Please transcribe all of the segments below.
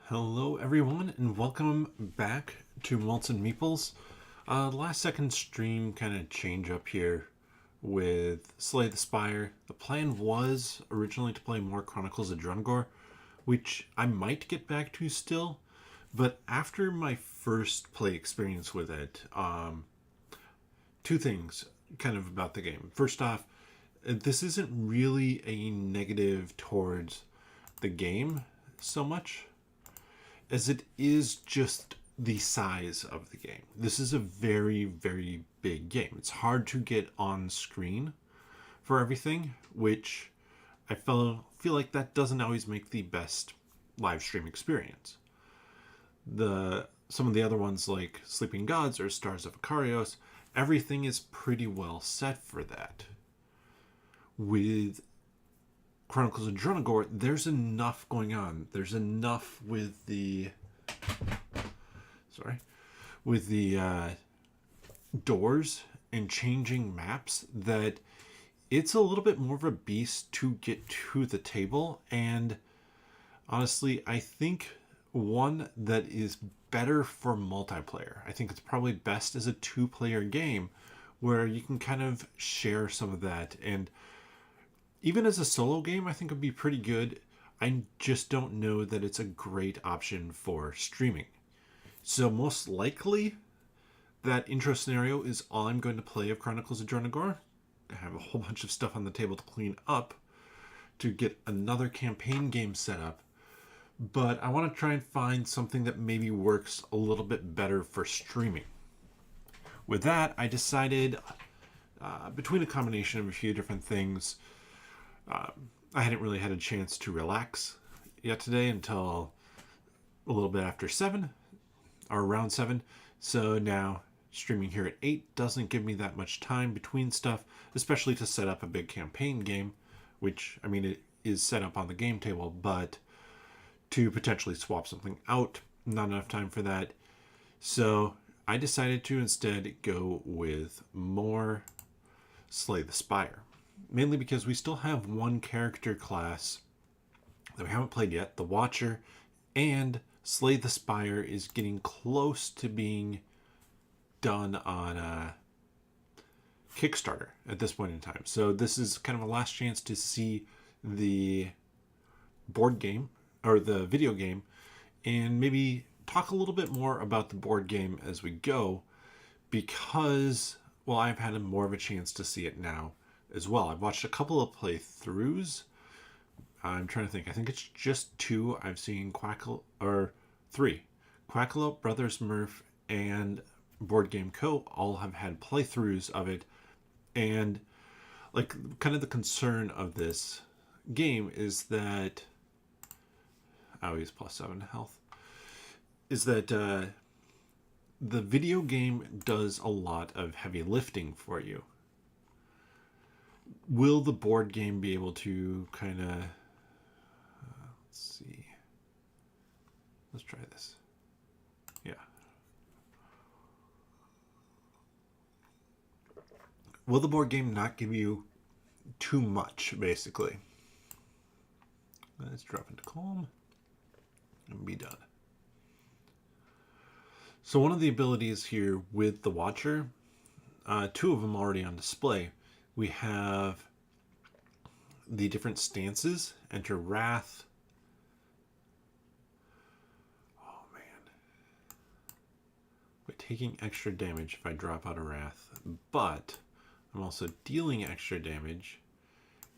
Hello, everyone, and welcome back to Malts and Meeples. Last second stream kind of change up here with Slay the Spire. The plan was originally to play more Chronicles of Drungor, which I might get back to still, but after my first play experience with it, two things kind of about the game. First off, this isn't really a negative towards the game so much as it is just the size of the game. This is a very, very big game. It's hard to get on screen for everything, which I feel like that doesn't always make the best live stream experience. Some of the other ones like Sleeping Gods or Stars of Ikarios, everything is pretty well set for that. With Chronicles of Drunagor, there's enough going on. There's enough with the doors and changing maps that it's a little bit more of a beast to get to the table. And honestly, I think one that is better for multiplayer. I think it's probably best as a two-player game where you can kind of share some of that. And even as a solo game, I think it would be pretty good. I just don't know that it's a great option for streaming. So most likely, that intro scenario is all I'm going to play of Chronicles of Drunagor. I have a whole bunch of stuff on the table to clean up to get another campaign game set up. But I want to try and find something that maybe works a little bit better for streaming. With that, I decided, between a combination of a few different things, I hadn't really had a chance to relax yet today until a little bit after 7, or around 7. So now streaming here at 8 doesn't give me that much time between stuff, especially to set up a big campaign game, which, I mean, it is set up on the game table, but to potentially swap something out, not enough time for that. So I decided to instead go with more Slay the Spire. Mainly because we still have one character class that we haven't played yet, the Watcher, and Slay the Spire is getting close to being done on a Kickstarter at this point in time. So this is kind of a last chance to see the board game, or the video game, and maybe talk a little bit more about the board game as we go, because, well, I've had more of a chance to see it now as well. I've watched a couple of playthroughs. I'm trying to think. I think it's just 2. I've seen or 3. Quackalope, Brothers Murph, and Board Game Co. all have had playthroughs of it. And like, kind of the concern of this game is that he's +7 health. Is that the video game does a lot of heavy lifting for you. Will the board game be able to kind of... let's see. Let's try this. Yeah. Will the board game not give you too much, basically? Let's drop into calm and be done. So one of the abilities here with the Watcher, 2 of them already on display. We have the different stances. Enter Wrath. Oh, man. We're taking extra damage if I drop out of Wrath. But I'm also dealing extra damage.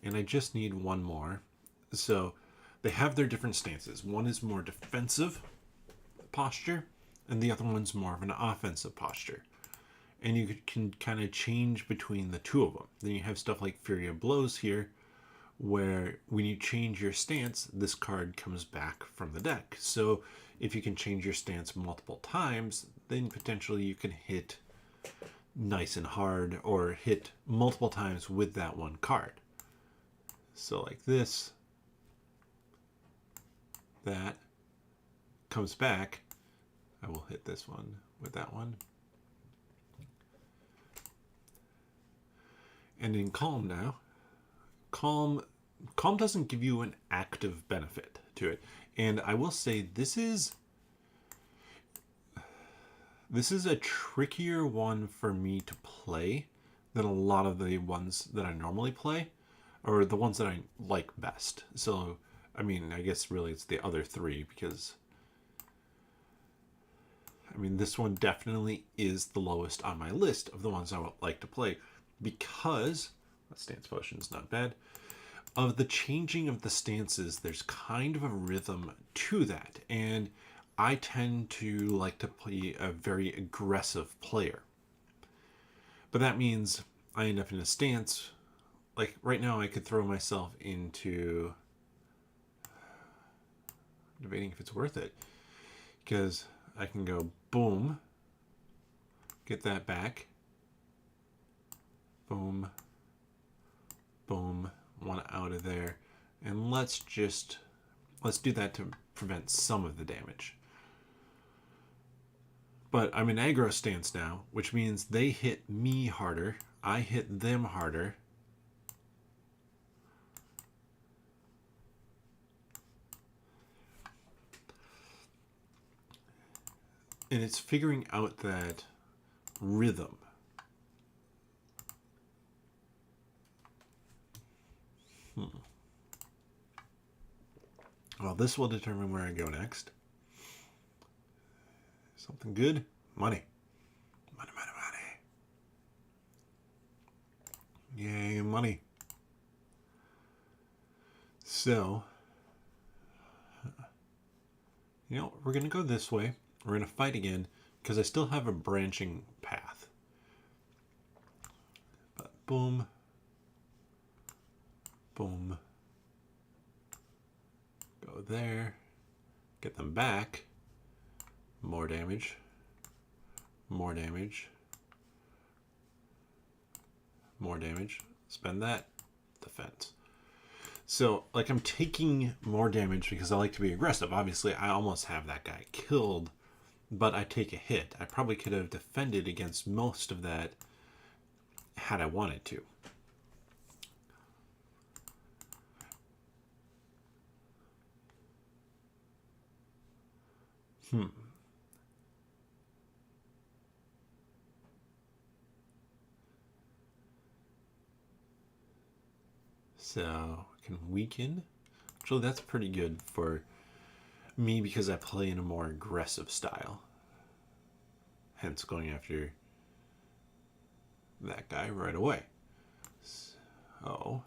And I just need one more. So they have their different stances. One is more defensive posture, and the other one's more of an offensive posture. And you can kind of change between the 2 of them. Then you have stuff like Fury of Blows here, where when you change your stance, this card comes back from the deck. So if you can change your stance multiple times, then potentially you can hit nice and hard, or hit multiple times with that one card. So like this, that comes back. I will hit this one with that one. And in Calm now, Calm doesn't give you an active benefit to it. And I will say this is a trickier one for me to play than a lot of the ones that I normally play, or the ones that I like best. So, I mean, I guess really it's the other three because, I mean, this one definitely is the lowest on my list of the ones I would like to play because that stance potion is not bad. Of the changing of the stances, there's kind of a rhythm to that, and I tend to like to play a very aggressive player. But that means I end up in a stance. Like right now, I could throw myself into debating if it's worth it because I can go boom, get that back, boom, boom, one out of there, and let's do that to prevent some of the damage. But I'm in aggro stance now, which means they hit me harder, I hit them harder. And it's figuring out that rhythm. Well, this will determine where I go next. Something good? Money. Money, money, money. Yay, money. So, you know, we're going to go this way. We're going to fight again because I still have a branching path. But boom. Boom. Go there. Get them back. More damage. More damage. More damage. Spend that. Defense. So, like, I'm taking more damage because I like to be aggressive. Obviously, I almost have that guy killed, but I take a hit. I probably could have defended against most of that had I wanted to. So, I can weaken. Actually, that's pretty good for me because I play in a more aggressive style. Hence, going after that guy right away. So,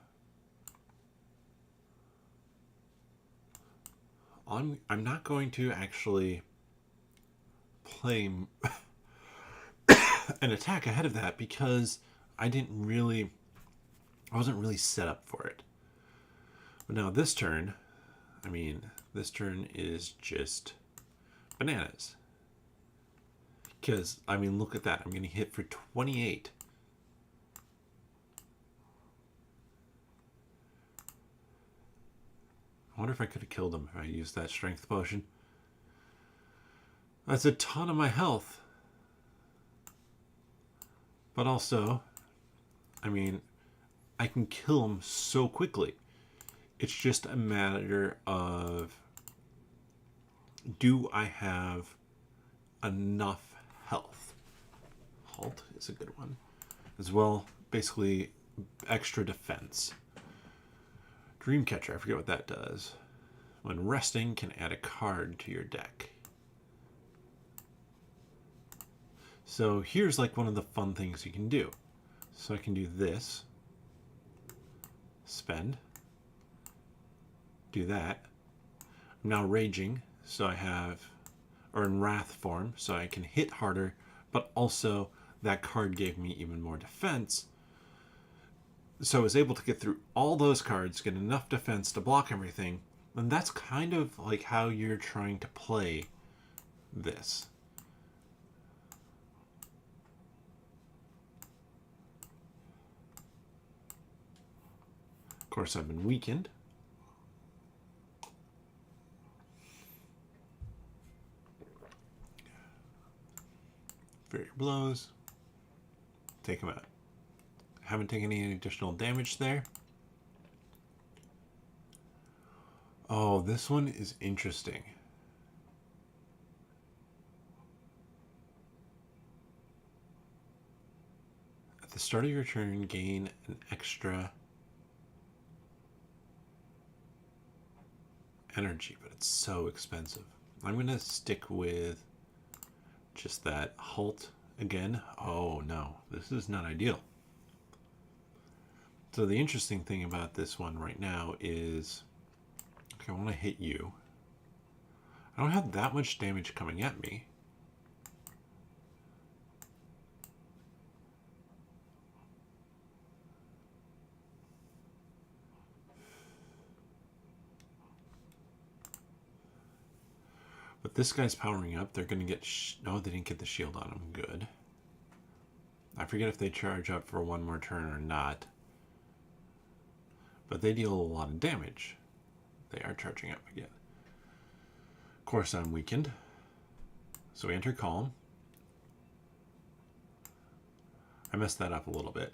I'm not going to actually play an attack ahead of that because I wasn't really set up for it. But now this turn, I mean, this turn is just bananas. Because, I mean, look at that. I'm going to hit for 28. I wonder if I could have killed him if I used that strength potion. That's a ton of my health. But also, I mean, I can kill him so quickly. It's just a matter of, do I have enough health? Halt is a good one. As well, basically, extra defense. Dreamcatcher, I forget what that does. When resting, can add a card to your deck. So here's like one of the fun things you can do. So I can do this. Spend. Do that. I'm now raging, so I have, or in wrath form, so I can hit harder, but also that card gave me even more defense. So I was able to get through all those cards, get enough defense to block everything, and that's kind of like how you're trying to play this. Of course, I've been weakened. Barrier blows. Take him out. Haven't taken any additional damage there. Oh, this one is interesting. At the start of your turn, gain an extra energy, but it's so expensive. I'm going to stick with just that halt again. Oh no, this is not ideal. So the interesting thing about this one right now is, okay, I want to hit you. I don't have that much damage coming at me. But this guy's powering up. They're going to get... no, they didn't get the shield on him. Good. I forget if they charge up for one more turn or not. But they deal a lot of damage. They are charging up again. Of course, I'm weakened. So we enter Calm. I messed that up a little bit.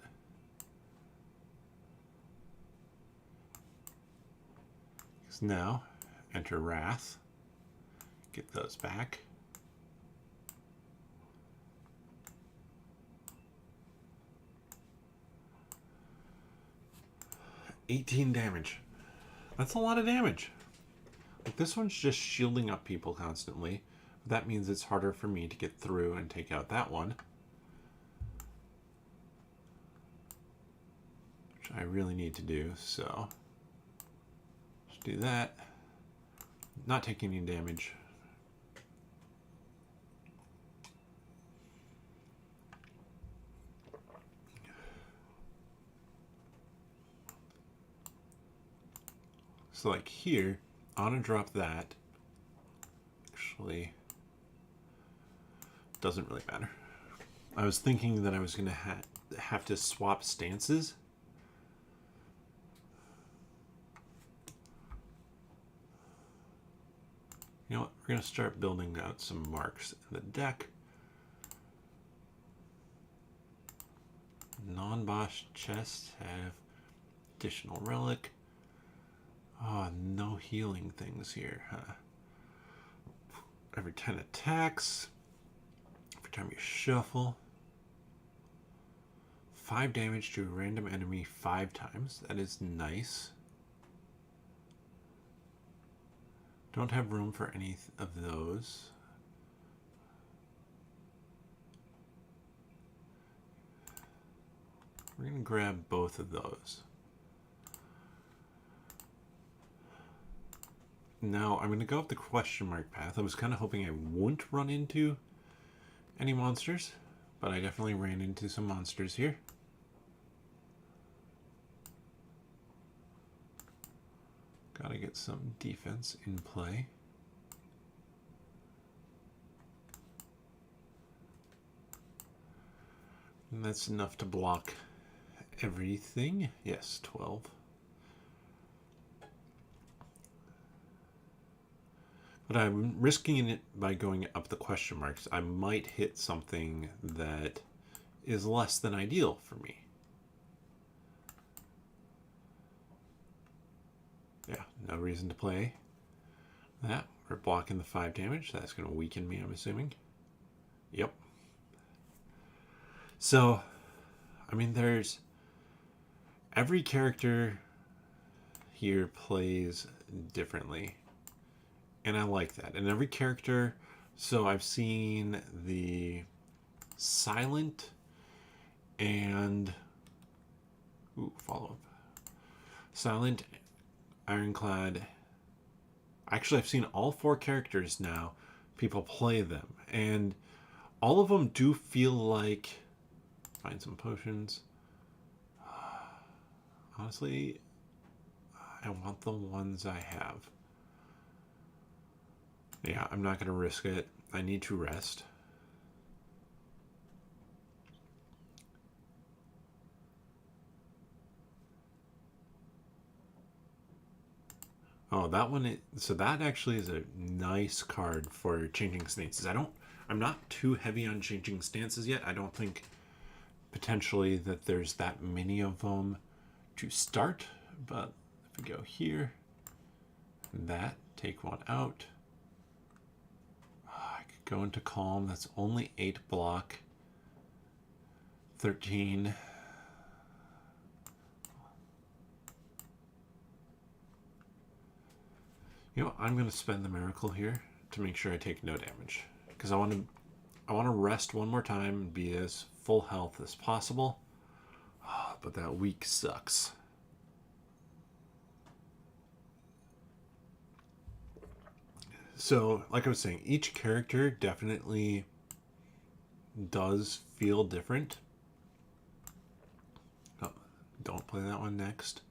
So now, enter Wrath. Get those back. $18 damage. That's a lot of damage. Like, this one's just shielding up people constantly. That means it's harder for me to get through and take out that one. Which I really need to do, so... just do that. Not taking any damage. So like here, I want to drop that. Actually, doesn't really matter. I was thinking that I was going to have to swap stances. You know what? We're going to start building out some marks in the deck. Non-boss chests have additional relic. Oh, no healing things here, huh? Every 10 attacks. Every time you shuffle. 5 damage to a random enemy 5 times. That is nice. Don't have room for any of those. We're going to grab both of those. Now, I'm going to go up the question mark path. I was kind of hoping I wouldn't run into any monsters, but I definitely ran into some monsters here. Gotta get some defense in play. And that's enough to block everything. Yes, 12. But I'm risking it by going up the question marks. I might hit something that is less than ideal for me. Yeah, no reason to play that. We're blocking the 5 damage. That's going to weaken me, I'm assuming. Yep. So, I mean, there's... every character here plays differently. And I like that. And every character... so I've seen the Silent and... ooh, follow-up. Silent, Ironclad. Actually, I've seen all 4 characters now. People play them. And all of them do feel like... find some potions. Honestly, I want the ones I have. Yeah, I'm not going to risk it. I need to rest. Oh, that one, so that actually is a nice card for changing stances. I'm not too heavy on changing stances yet. I don't think potentially that there's that many of them to start, but if we go here, that. Take one out. I could go into Calm. That's only 8 block. 13. You know, I'm going to spend the Miracle here to make sure I take no damage. Because I want to rest one more time and be as full health as possible. Oh, but that week sucks. So, like I was saying, each character definitely does feel different. Oh, don't play that one next.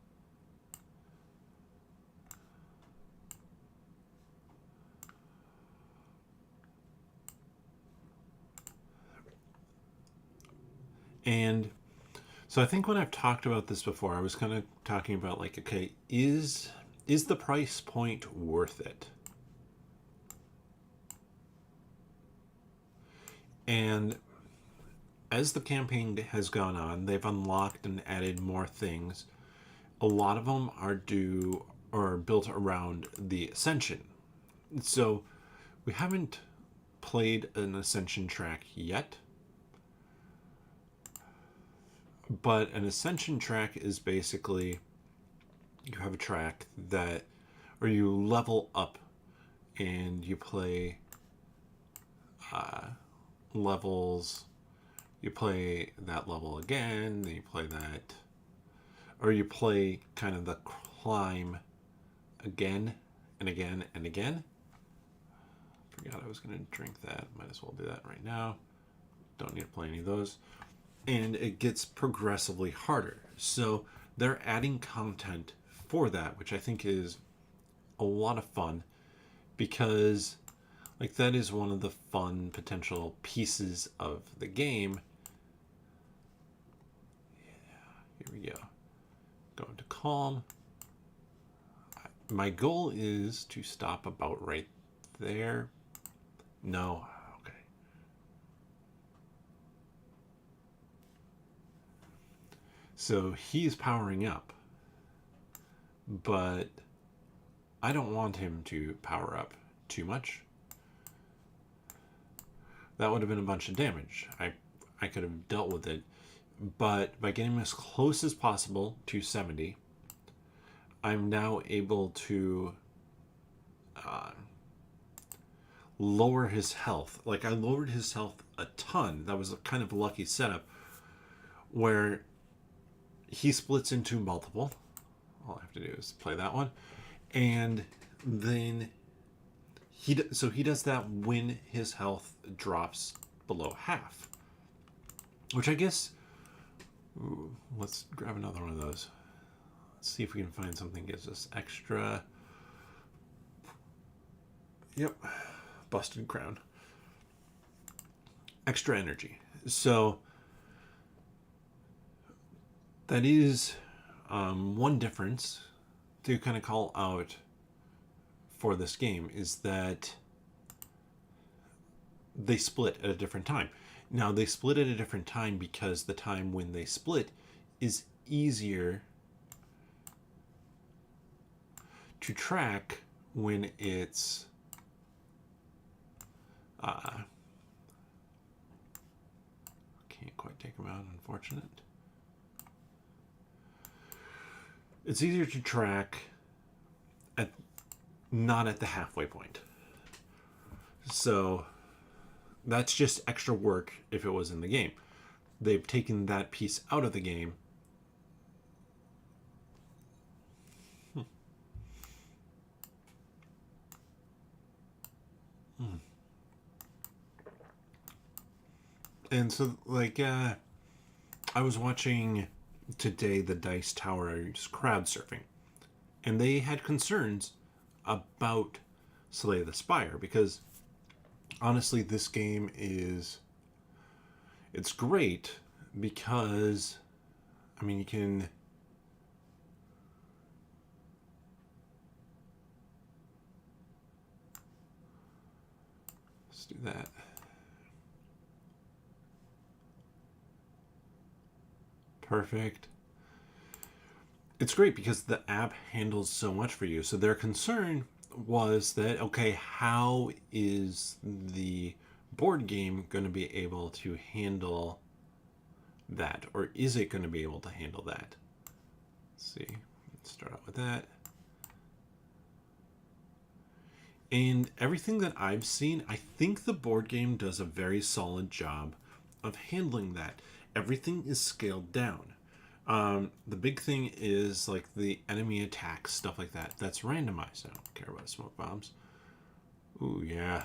And so I think when I've talked about this before, I was kind of talking about like, okay, is the price point worth it? And as the campaign has gone on, they've unlocked and added more things. A lot of them are due or built around the Ascension. So we haven't played an Ascension track yet. But an Ascension track is basically you have a track that, or you level up and you play levels. You play that level again, then you play that, or you play kind of the climb again and again and again. Forgot I was going to drink that. Might as well do that right now. Don't need to play any of those. And it gets progressively harder. So they're adding content for that, which I think is a lot of fun because like that is one of the fun potential pieces of the game. Yeah, here we go. Going to Calm. My goal is to stop about right there. No. Okay. So he's powering up, but I don't want him to power up too much. That would have been a bunch of damage. I could have dealt with it, but by getting him as close as possible to 70, I'm now able to lower his health. Like I lowered his health a ton. That was a kind of lucky setup where he splits into multiple. All I have to do is play that one, and then he does that when his health drops below half, which I guess. Ooh, let's grab another one of those. Let's see if we can find something that gives us extra. Yep, busted crown. Extra energy. So that is one difference to kind of call out for this game is that they split at a different time. Now, they split at a different time because the time when they split is easier to track when it's can't quite take them out, unfortunate. It's easier to track at not at the halfway point. So that's just extra work if it was in the game. They've taken that piece out of the game. And so, like, I was watching today the Dice Tower's crowd surfing, and they had concerns about Slay the Spire because honestly, this game it's great because, I mean, you can let's do that. Perfect. It's great because the app handles so much for you. So their concern was that, okay, how is the board game going to be able to handle that? Or is it going to be able to handle that? Let's see. Let's start out with that. And everything that I've seen, I think the board game does a very solid job of handling that. Everything is scaled down. The big thing is like the enemy attacks, stuff like that. That's randomized. I don't care about smoke bombs. Ooh, yeah,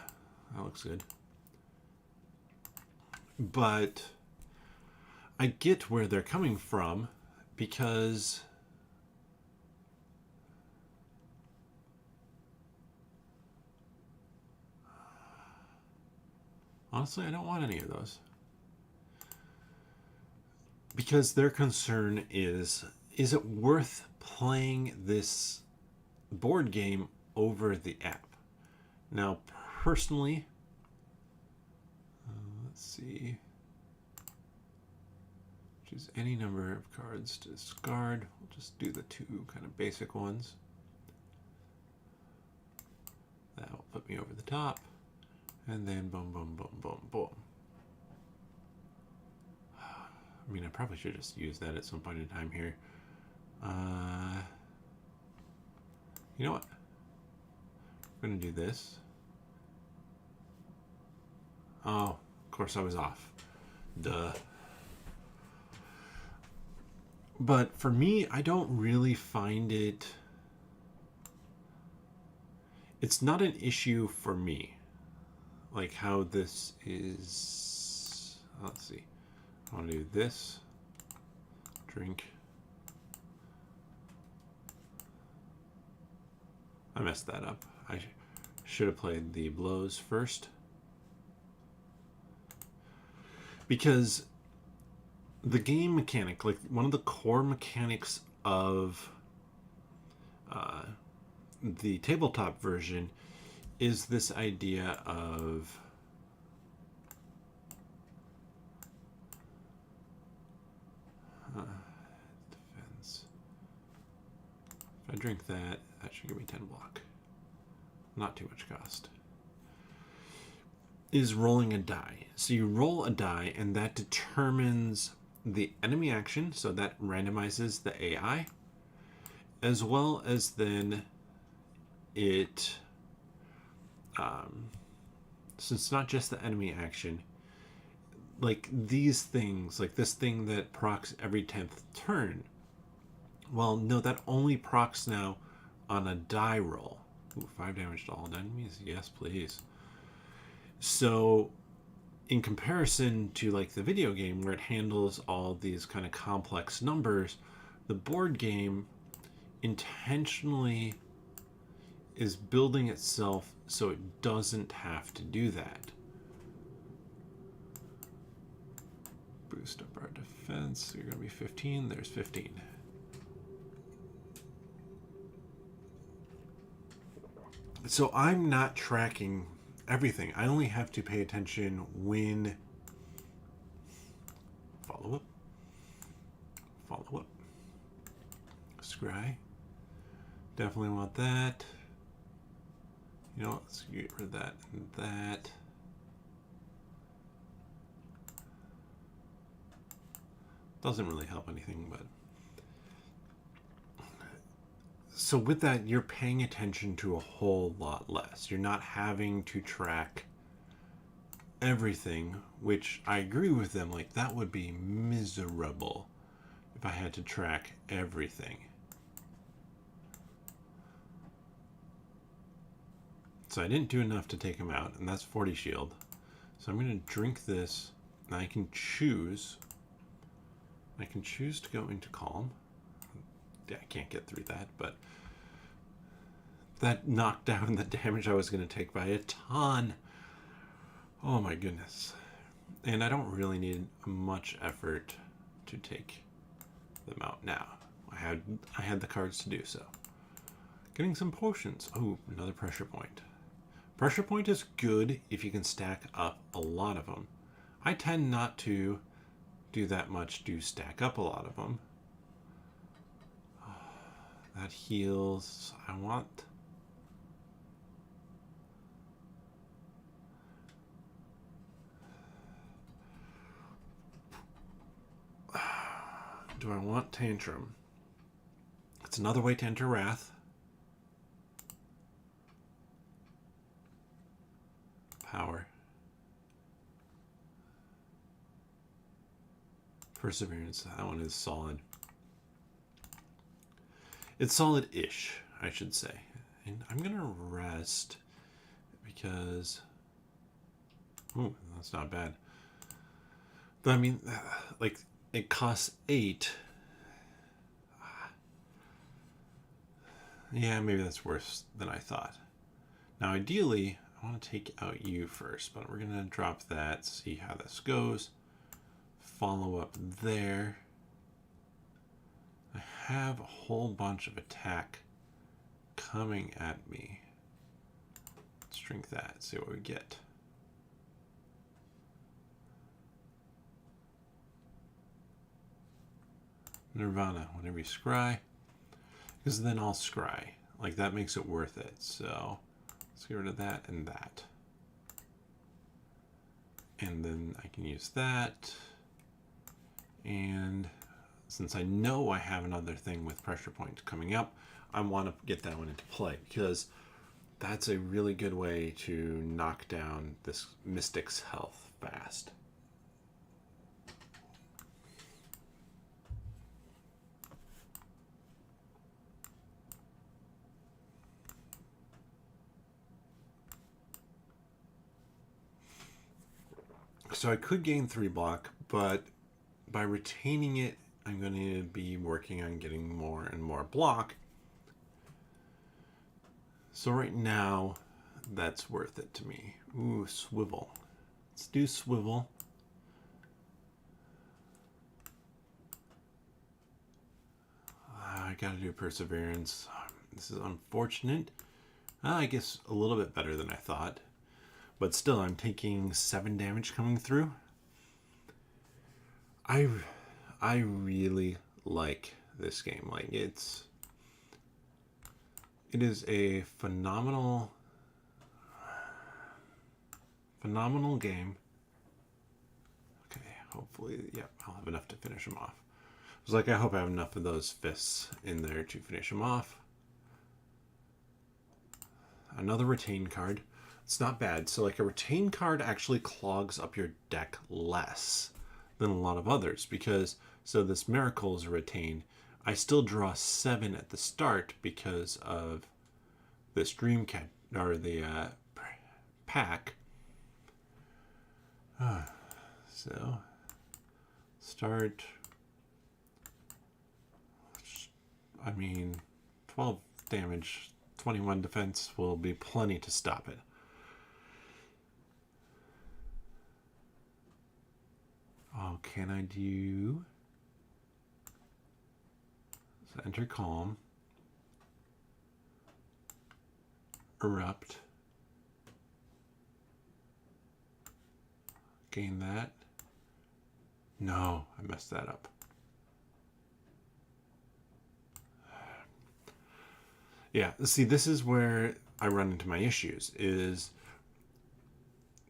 that looks good. But I get where they're coming from because honestly, I don't want any of those. Because their concern is it worth playing this board game over the app? Now, personally, let's see. Choose any number of cards to discard. We'll just do the two kind of basic ones. That will put me over the top. And then boom, boom, boom, boom, boom. I mean, I probably should just use that at some point in time here. You know what? I'm going to do this. Oh, of course I was off. Duh. But for me, I don't really find it... It's not an issue for me. Like how this is... Let's see. I want to do this. Drink. I messed that up. I should have played the blows first. Because the game mechanic, like one of the core mechanics of the tabletop version is this idea of defense. If I drink that, that should give me 10 block. Not too much cost. Is rolling a die. So you roll a die and that determines the enemy action, so that randomizes the AI, as well as then it, so it's not just the enemy action, like these things, like this thing that procs every 10th turn. Well, no, that only procs now on a die roll. Ooh, 5 damage to all enemies? Yes, please. So in comparison to like the video game where it handles all these kind of complex numbers, the board game intentionally is building itself so it doesn't have to do that. Boost up our defense. So you're going to be 15. There's 15. So I'm not tracking everything. I only have to pay attention when follow up, scry. Definitely want that. You know, let's get rid of that and that. Doesn't really help anything, but so with that, you're paying attention to a whole lot less. You're not having to track everything, which I agree with them. Like, that would be miserable if I had to track everything. So I didn't do enough to take him out, and that's 40 shield. So I'm going to drink this, and I can choose. I can choose to go into calm. Yeah, I can't get through that, but that knocked down the damage I was going to take by a ton. Oh my goodness. And I don't really need much effort to take them out now. I had the cards to do so. Getting some potions. Oh, another pressure point. Pressure point is good if you can stack up a lot of them. I tend not to do that much to stack up a lot of them. That heals. I want Do I want Tantrum? It's another way to enter Wrath. Power. Perseverance. That one is solid. It's solid-ish, I should say. And I'm going to rest because... Ooh, that's not bad. But I mean, like, it costs 8. Yeah, maybe that's worse than I thought. Now, ideally, I want to take out you first, but we're going to drop that, see how this goes. Follow up there. I have a whole bunch of attack coming at me. Let's drink that, see what we get. Nirvana, whenever you scry. Because then I'll scry. Like, that makes it worth it. So, let's get rid of that and that. And then I can use that. And since I know I have another thing with pressure point coming up, I want to get that one into play. Because that's a really good way to knock down this Mystic's health fast. So I could gain 3 block, but by retaining it, I'm going to be working on getting more and more block. So right now, that's worth it to me. Ooh, swivel. Let's do swivel. I gotta do perseverance. This is unfortunate. I guess a little bit better than I thought. But still, I'm taking 7 damage coming through. I really like this game. Like, it is a phenomenal game. Okay, hopefully, yep, I'll have enough to finish him off. I was like, I hope I have enough of those fists in there to finish him off. Another retain card. It's not bad. So like a retain card actually clogs up your deck less than a lot of others because, so this miracle is a retain. I still draw 7 at the start because of this dream cat or the pack. So start. I mean, 12 damage, 21 defense will be plenty to stop it. Oh, can I do... So enter calm. Erupt. Gain that. No, I messed that up. Yeah, see, this is where I run into my issues, is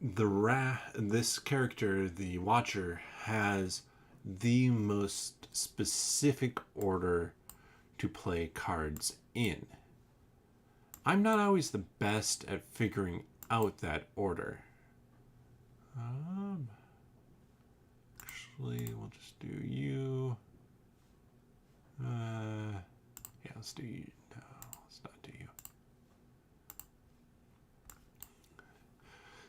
this character, the Watcher, has the most specific order to play cards in. I'm not always the best at figuring out that order. Actually, we'll just do you. Yeah, let's do you. No, let's not do you.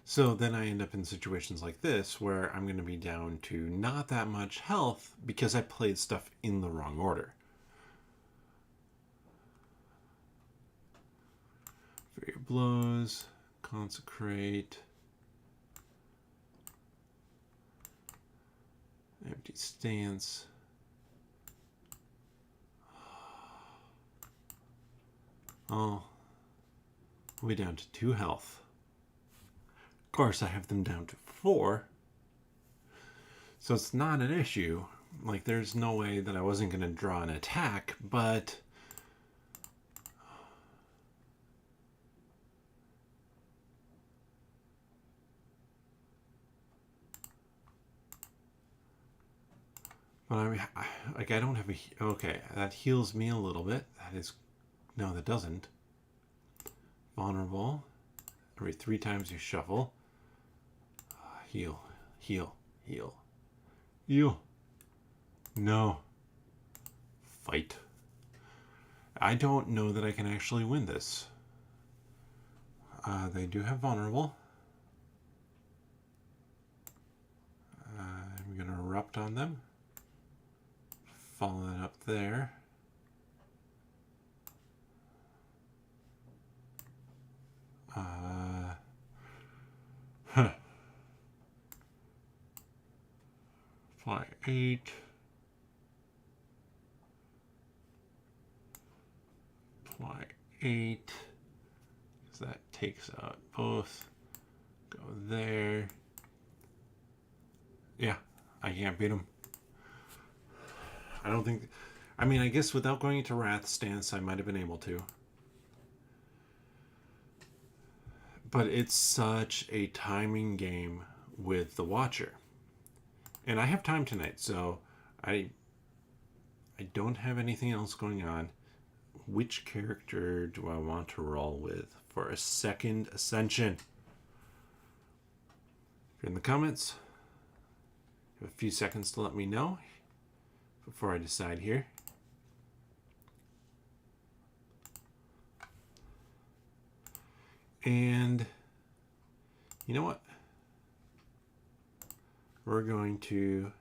So then I end up in situations like this where I'm going to be down to not that much health because I played stuff in the wrong order. Furious Blows, Consecrate, Empty Stance. Oh, we'll be down to 2 health. Of course, I have them down to 4. So it's not an issue. Like, there's no way that I wasn't going to draw an attack, but... But I mean, like, I don't have a... Okay, that heals me a little bit. That is... No, that doesn't. Vulnerable. Every 3 times you shuffle. Heal. Heal. Heal. Heal. No. Fight. I don't know that I can actually win this. They do have vulnerable. I'm going to erupt on them. Follow that up there. Fly 8. Fly 8. Because that takes out both. Go there. Yeah, I can't beat him. I don't think... I mean, I guess without going into Wrath stance, I might have been able to. But it's such a timing game with the Watcher. And I have time tonight, so I don't have anything else going on. Which character do I want to roll with for a second ascension? If you're in the comments, you have a few seconds to let me know before I decide here. And you know what? We're going to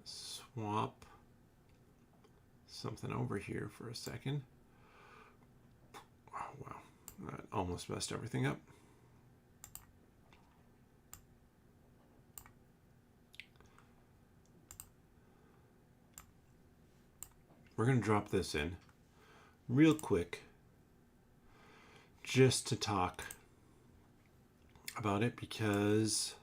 swap something over here for a second. Oh, wow. That almost messed everything up. We're going to drop this in real quick just to talk about it, because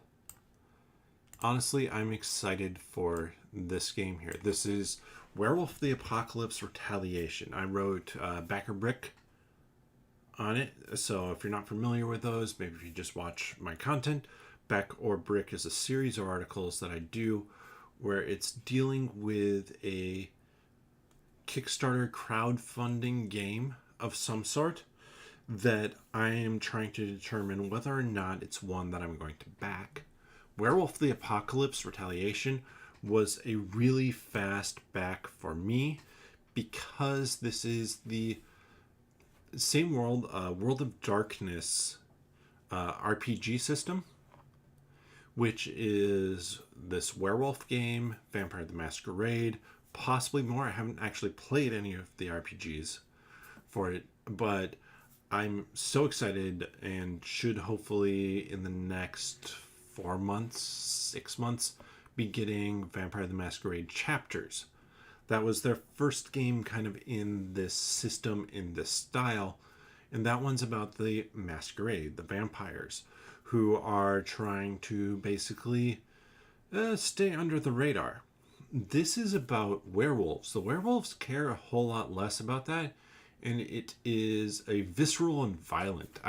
honestly, I'm excited for this game here. This is Werewolf the Apocalypse Retaliation. I wrote Backer Brick on it, so if you're not familiar with those, maybe if you just watch my content, Back or Brick is a series of articles that I do where it's dealing with a Kickstarter crowdfunding game of some sort that I am trying to determine whether or not it's one that I'm going to back. Werewolf the Apocalypse Retaliation was a really fast back for me because this is the same world, World of Darkness RPG system, which is this werewolf game, Vampire the Masquerade, possibly more. I haven't actually played any of the RPGs for it, but I'm so excited and should hopefully in the next 4 months, 6 months, be getting Vampire the Masquerade chapters. That was their first game kind of in this system, in this style, and that one's about the Masquerade, the vampires, who are trying to basically stay under the radar. This is about werewolves. The werewolves care a whole lot less about that, and it is a visceral and violent.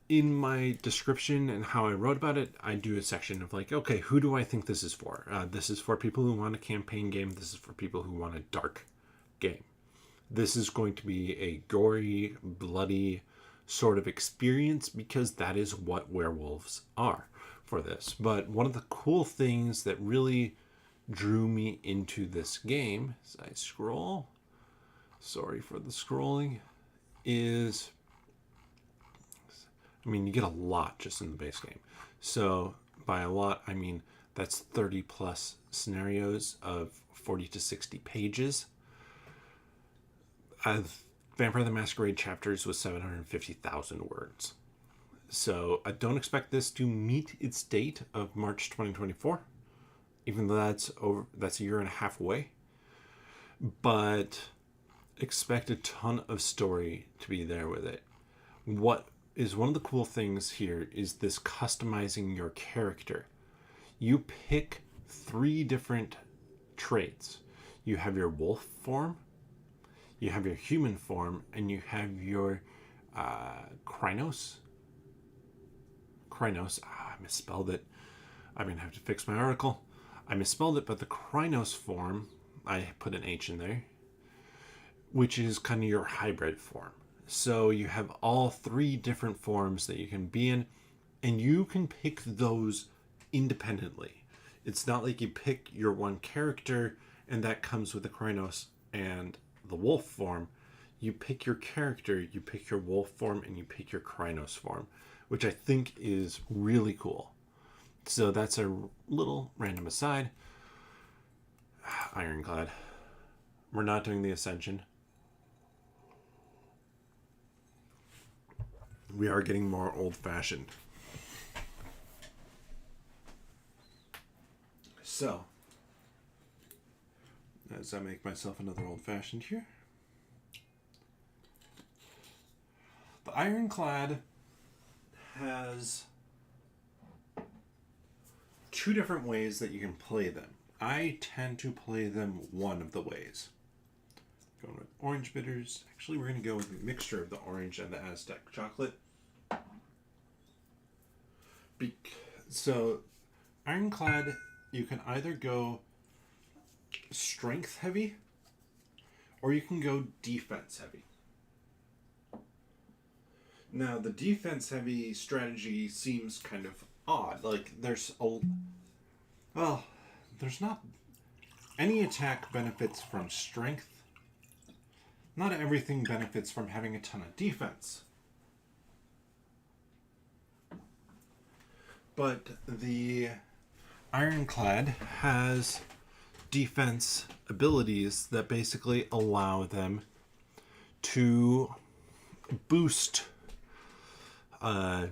In my description and how I wrote about it, I do a section of like, okay, who do I think this is for? This is for people who want a campaign game. This is for people who want a dark game. This is going to be a gory, bloody sort of experience because that is what werewolves are for this. But one of the cool things that really drew me into this game, as I scroll, sorry for the scrolling, is, I mean, you get a lot just in the base game. So by a lot, I mean that's 30 plus scenarios of 40 to 60 pages. Vampire the Masquerade chapters was 750,000 words. So I don't expect this to meet its date of March 2024, even though that's a year and a half away. But expect a ton of story to be there with it. What is one of the cool things here is this customizing your character. You pick 3 different traits. You have your wolf form, you have your human form, and you have your Krynos. I misspelled it. I'm going to have to fix my article. I misspelled it, but the Krynos form, I put an H in there, which is kind of your hybrid form. So you have all three different forms that you can be in, and you can pick those independently. It's not like you pick your one character and that comes with the Krynos and the wolf form. You pick your character, you pick your wolf form, and you pick your Krynos form, which I think is really cool. So that's a little random aside. Ironclad. We're not doing the Ascension. We are getting more old-fashioned. So, as I make myself another old-fashioned here, the Ironclad has two different ways that you can play them. I tend to play them one of the ways. Going with orange bitters. Actually, we're going to go with a mixture of the orange and the Aztec chocolate. So, Ironclad, you can either go strength heavy or you can go defense heavy. Now, the defense heavy strategy seems kind of odd. Like, there's not any attack benefits from strength. Not everything benefits from having a ton of defense. But the Ironclad has defense abilities that basically allow them to boost or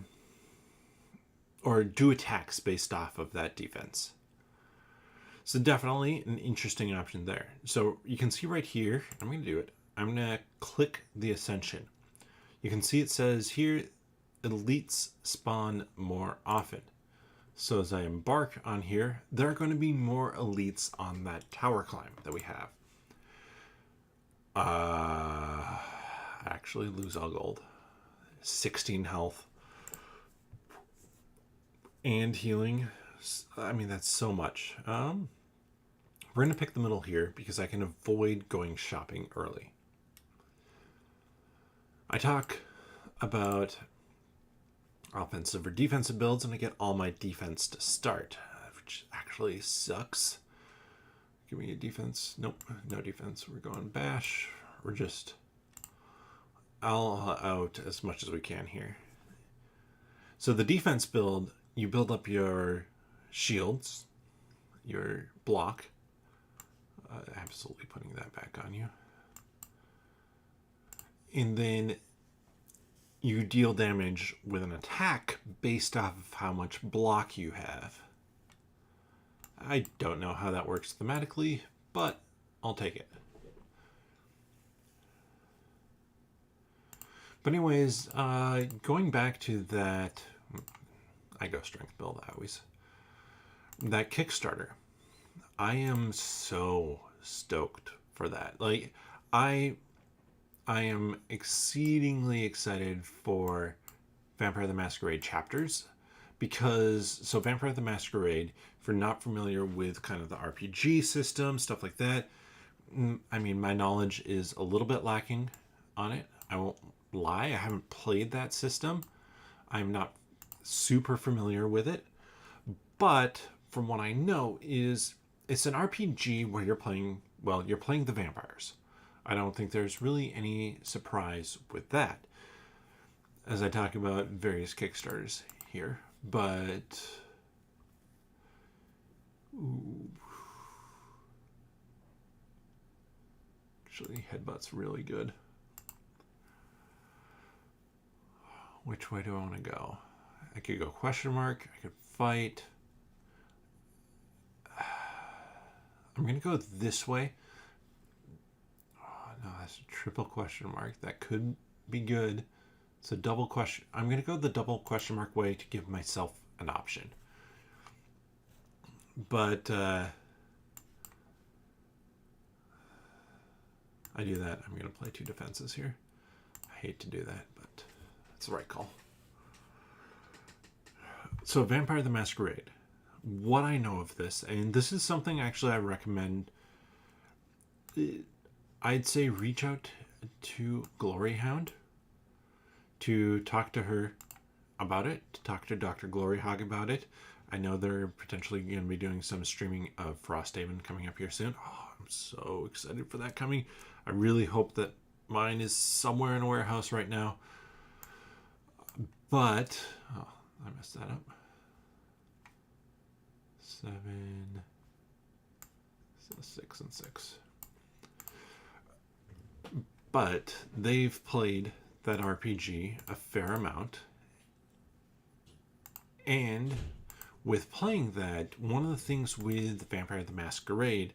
do attacks based off of that defense. So definitely an interesting option there. So you can see right here, I'm going to do it. I'm going to click the Ascension. You can see it says here, elites spawn more often. So as I embark on here, there are going to be more elites on that tower climb that we have. Actually lose all gold. 16 health. And healing. I mean, that's so much. We're going to pick the middle here because I can avoid going shopping early. I talk about offensive or defensive builds, and I get all my defense to start, which actually sucks. Give me a defense. Nope, no defense. We're going bash. We're just all out as much as we can here. So the defense build, you build up your shields, your block. Absolutely putting that back on you. And then you deal damage with an attack based off of how much block you have. I don't know how that works thematically, but I'll take it. But anyways, going back to that, I go strength build always. That Kickstarter, I am so stoked for that. Like, I am exceedingly excited for Vampire the Masquerade chapters because, so Vampire the Masquerade, if you're not familiar with kind of the RPG system, stuff like that, I mean, my knowledge is a little bit lacking on it. I won't lie, I haven't played that system. I'm not super familiar with it, but from what I know is it's an RPG where you're playing the vampires. I don't think there's really any surprise with that as I talk about various Kickstarters here, but actually Headbutt's really good. Which way do I want to go? I could go question mark. I could fight. I'm going to go this way. Oh, no, that's a triple question mark. That could be good. It's a double question. I'm going to go the double question mark way to give myself an option. But I do that. I'm going to play two defenses here. I hate to do that, but it's the right call. So Vampire the Masquerade. what I know of this, and this is something actually I recommend, I'd say reach out to Gloryhound to talk to her about it, to talk to Dr. Gloryhog about it. I know they're potentially going to be doing some streaming of Frosthaven coming up here soon. Oh, I'm so excited for that coming. I really hope that mine is somewhere in a warehouse right now. But, oh, I messed that up. 7, 6, and 6. But they've played that RPG a fair amount. And with playing that, one of the things with Vampire the Masquerade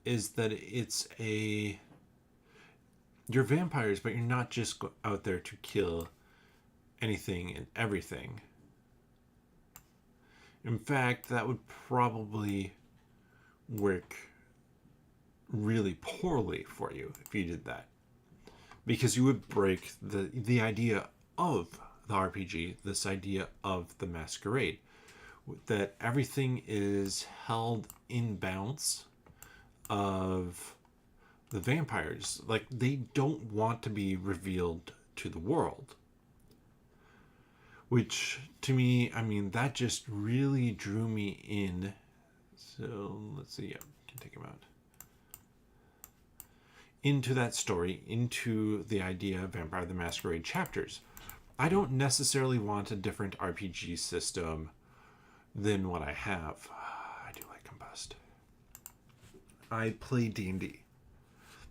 is that it's a... You're vampires, but you're not just out there to kill anything and everything. In fact, that would probably work really poorly for you if you did that. Because you would break the idea of the RPG, this idea of the masquerade, that everything is held in balance of the vampires. Like, they don't want to be revealed to the world. Which, to me, I mean, that just really drew me in. So, let's see. Yeah, can take him out. Into that story, into the idea of Vampire the Masquerade chapters. I don't necessarily want a different RPG system than what I have. I do like Combust. I play D&D.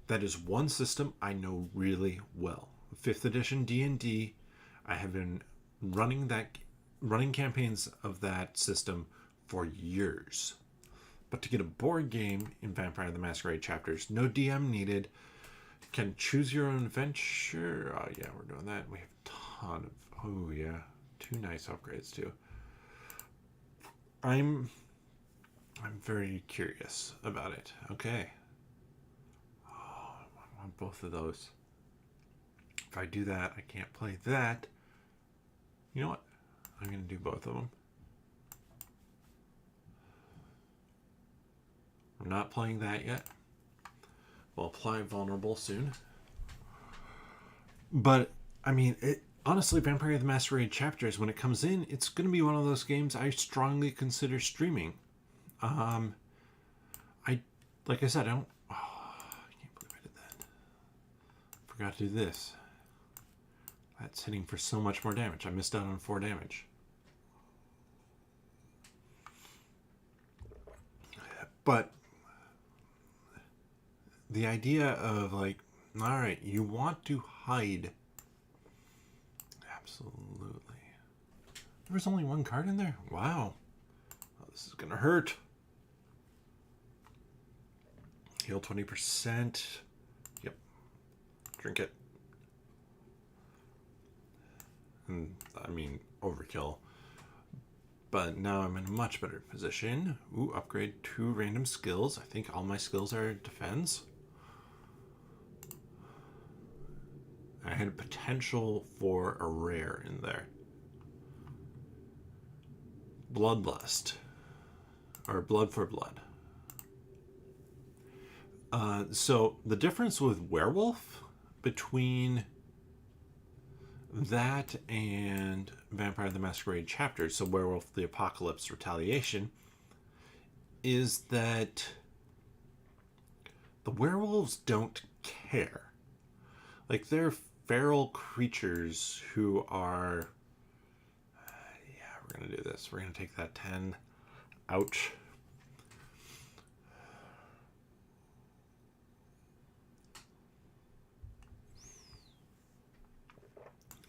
That is one system I know really well. 5th edition D&D, I have been running campaigns of that system for years. But to get a board game in Vampire the Masquerade chapters, no DM needed. Can choose your own adventure. Oh yeah, we're doing that. We have a ton of, oh yeah, 2 nice upgrades too. I'm very curious about it. Okay. Oh, I want both of those. If I do that, I can't play that. You know what? I'm going to do both of them. I'm not playing that yet. We'll apply Vulnerable soon. But, I mean, honestly, Vampire the Masquerade Chapters, when it comes in, it's going to be one of those games I strongly consider streaming. Like I said, I don't... Oh, I can't believe I did that. Forgot to do this. That's hitting for so much more damage. I missed out on 4 damage. But the idea of, like, all right, you want to hide. Absolutely. There was only 1 card in there? Wow. Oh, this is going to hurt. Heal 20%. Yep. Drink it. And, I mean, overkill. But now I'm in a much better position. Ooh, upgrade 2 random skills. I think all my skills are defense. I had potential for a rare in there. Bloodlust. Or Blood for Blood. So the difference with Werewolf between that and Vampire the Masquerade chapters, so Werewolf the Apocalypse Retaliation, is that the werewolves don't care. Like, they're feral creatures who are... yeah, we're going to do this. We're going to take that 10. Ouch.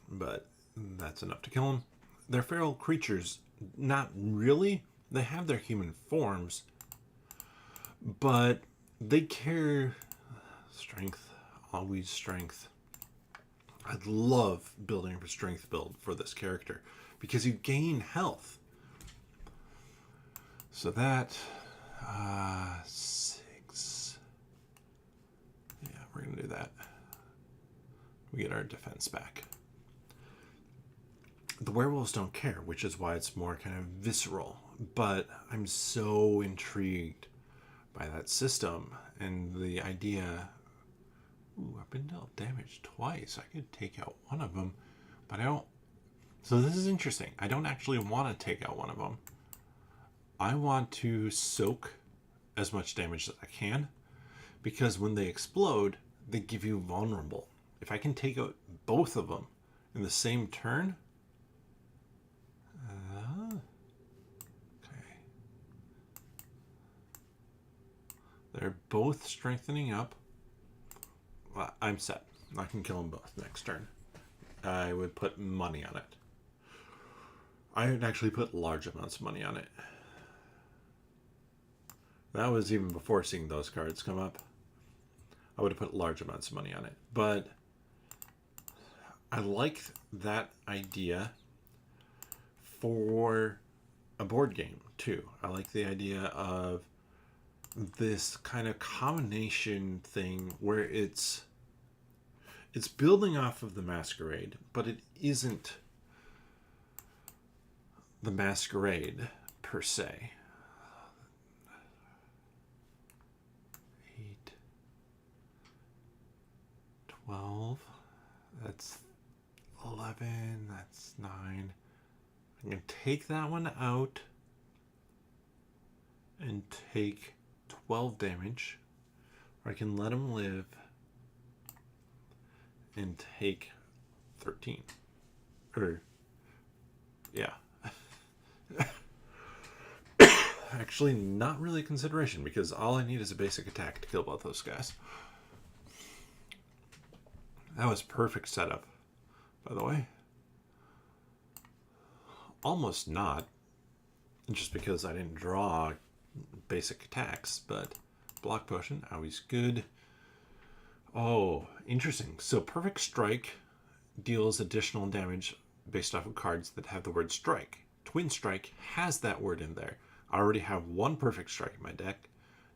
But that's enough to kill them. They're feral creatures. Not really. They have their human forms. But they care. Strength. Always strength. I'd love building a strength build for this character, because you gain health. So that... 6. Yeah, we're going to do that. We get our defense back. The werewolves don't care, which is why it's more kind of visceral. but I'm so intrigued by that system and the idea. Ooh, I've been dealt damage twice. I could take out one of them, but I don't. So this is interesting. I don't actually want to take out one of them. I want to soak as much damage as I can, because when they explode, they give you vulnerable. If I can take out both of them in the same turn. Okay. They're both strengthening up. Well, I'm set. I can kill them both next turn. I would put money on it. I would actually put large amounts of money on it. That was even before seeing those cards come up. I would have put large amounts of money on it. But I like that idea for a board game too. I like the idea of this kind of combination thing where it's building off of the Masquerade, but it isn't the Masquerade per se. 8, 12, that's 11, that's 9. I'm going to take that one out and take 12 damage, or I can let him live and take 13. Or, yeah. Actually, not really a consideration, because all I need is a basic attack to kill both those guys. That was perfect setup, by the way. Almost not, just because I didn't draw basic attacks, but block potion, always good. Oh, interesting. So perfect strike deals additional damage based off of cards that have the word strike. Twin strike has that word in there. I already have one perfect strike in my deck.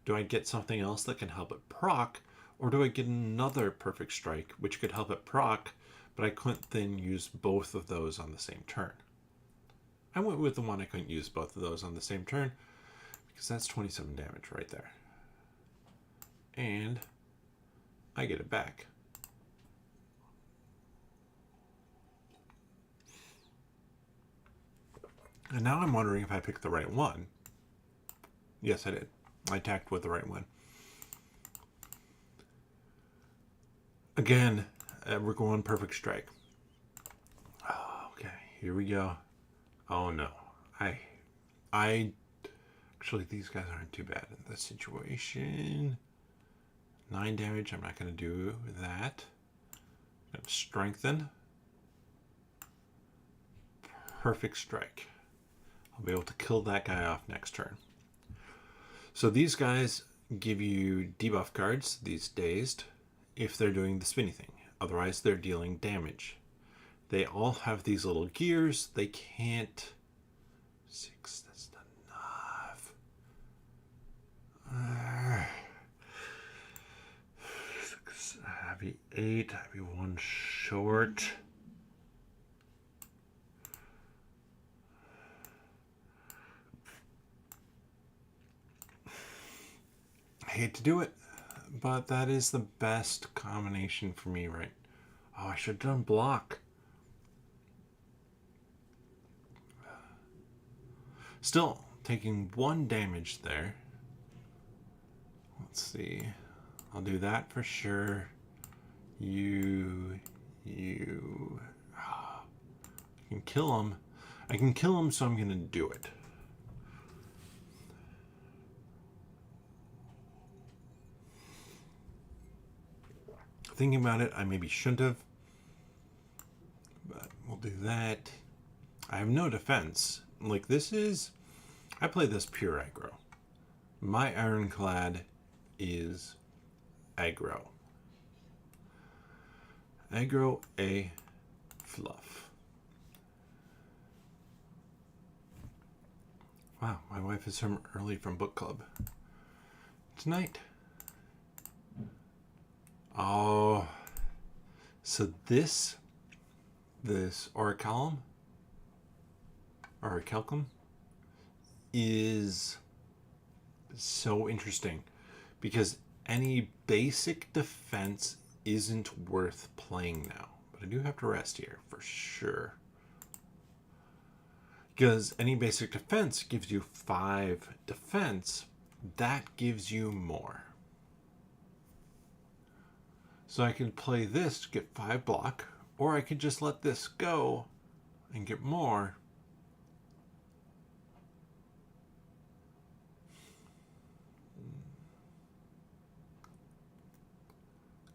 Do I get something else that can help it proc, or do I get another perfect strike which could help it proc, but I couldn't then use both of those on the same turn? I went with the one I couldn't use both of those on the same turn, because that's 27 damage right there. And I get it back. And now I'm wondering if I picked the right one. Yes, I did. I attacked with the right one. Again, we're going perfect strike. Oh, okay, here we go. Oh no. I actually, these guys aren't too bad in this situation. 9 damage, I'm not going to do that. I'm going to strengthen. Perfect strike. I'll be able to kill that guy off next turn. So these guys give you debuff cards, these dazed, if they're doing the spinny thing. Otherwise, they're dealing damage. They all have these little gears. They can't... 6, that's not enough. 6, I'd be 8, I'd be 1 short. I hate to do it, but that is the best combination for me, right? Oh, I should have done block. Still, taking 1 damage there. Let's see. I'll do that for sure. You. I can kill him. I can kill him, so I'm going to do it. Thinking about it, I maybe shouldn't have. But we'll do that. I have no defense. Like, this is... I play this pure aggro. My Ironclad is aggro. Aggro A fluff. Wow, my wife is home early from book club tonight. Oh, so this orichalcum is so interesting because any basic defense isn't worth playing now. But I do have to rest here for sure. Because any basic defense gives you 5 defense, that gives you more. So I could play this to get 5 block, or I could just let this go and get more.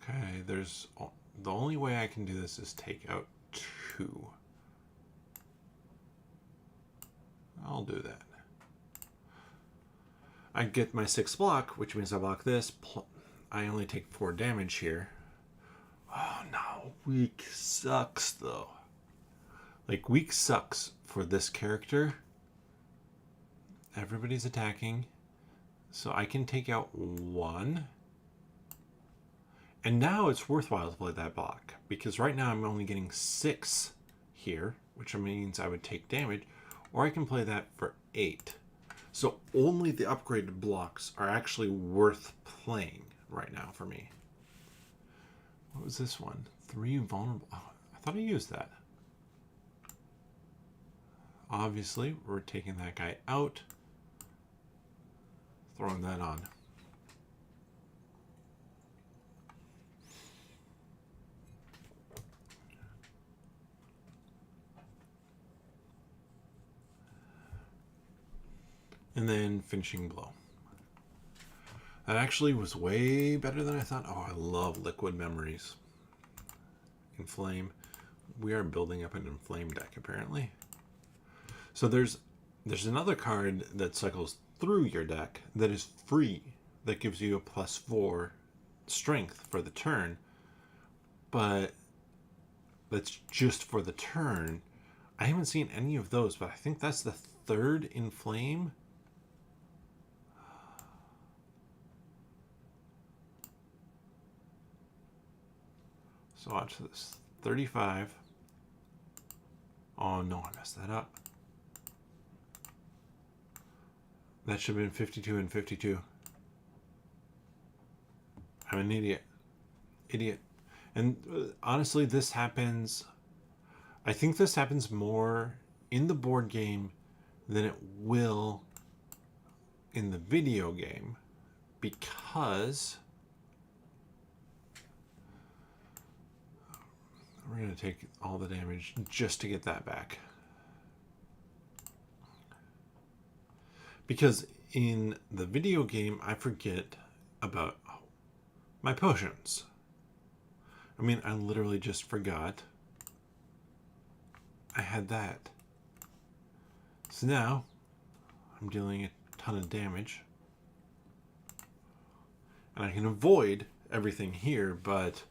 Okay, there's the only way I can do this is take out 2. I'll do that. I get my 6 block, which means I block this. I only take 4 damage here. Oh no, weak sucks though. Like, weak sucks for this character. Everybody's attacking. So I can take out 1. And now it's worthwhile to play that block. Because right now I'm only getting 6 here, which means I would take damage. Or I can play that for 8. So only the upgraded blocks are actually worth playing right now for me. What was this one? 3 vulnerable. Oh, I thought I used that. Obviously, we're taking that guy out. Throwing that on. And then finishing blow. That actually was way better than I thought. Oh, I love liquid memories. Inflame. We are building up an inflame deck apparently. So there's another card that cycles through your deck that is free, that gives you a +4 strength for the turn, but that's just for the turn. I haven't seen any of those, but I think that's the 3rd inflame. So watch this. 35. Oh no, I messed that up. That should have been 52 and 52. I'm an idiot. Idiot. And honestly, this happens... I think this happens more in the board game than it will in the video game. Because... we're going to take all the damage just to get that back. Because in the video game, I forget about my potions. I mean, I literally just forgot I had that. So now, I'm dealing a ton of damage. And I can avoid everything here, but...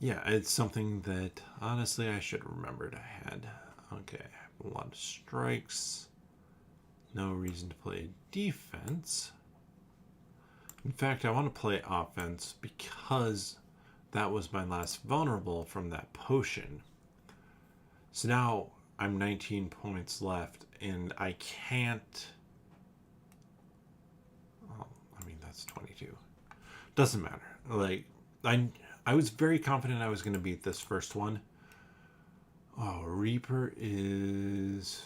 yeah, it's something that, honestly, I should have remembered I had. Okay, a lot of strikes. No reason to play defense. In fact, I want to play offense because that was my last vulnerable from that potion. So now I'm 19 points left, and I can't... oh, I mean, that's 22. Doesn't matter. Like, I was very confident I was going to beat this first one. Oh, Reaper is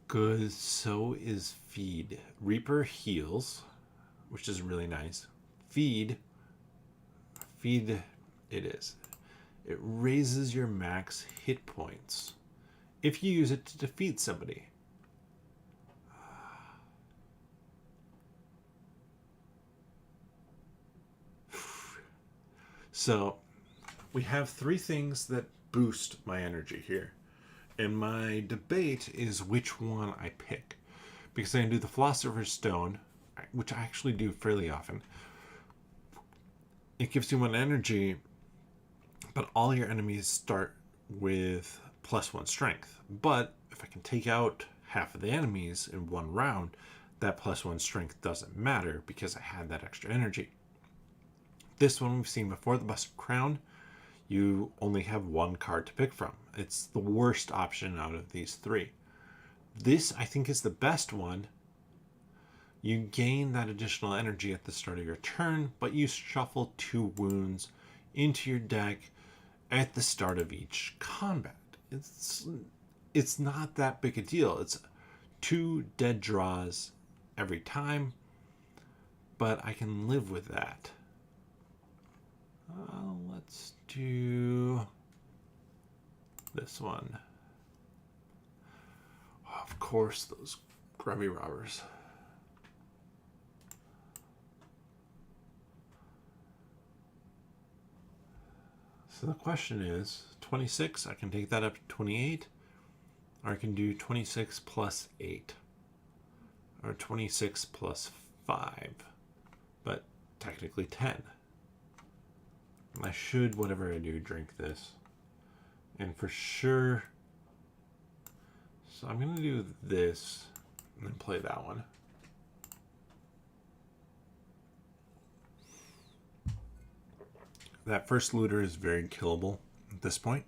good. So is Feed. Reaper heals, which is really nice. Feed it is. It raises your max hit points if you use it to defeat somebody. So we have 3 things that boost my energy here. And my debate is which one I pick. Because I can do the Philosopher's Stone, which I actually do fairly often. It gives you 1 energy, but all your enemies start with +1 strength. But if I can take out half of the enemies in 1 round, that +1 strength doesn't matter because I had that extra energy. This one we've seen before, the Busted Crown. you only have one card to pick from. It's the worst option out of these three. This, I think, is the best one. You gain that additional energy at the start of your turn, but you shuffle 2 wounds into your deck at the start of each combat. It's not that big a deal. It's 2 dead draws every time, but I can live with that. Let's do this one. Of course, those grubby robbers. So the question is, 26, I can take that up to 28, or I can do 26 plus 8, or 26 plus 5, but technically 10. I should, whatever I do, drink this. And for sure, so I'm going to do this and then play that one. That first looter is very killable at this point.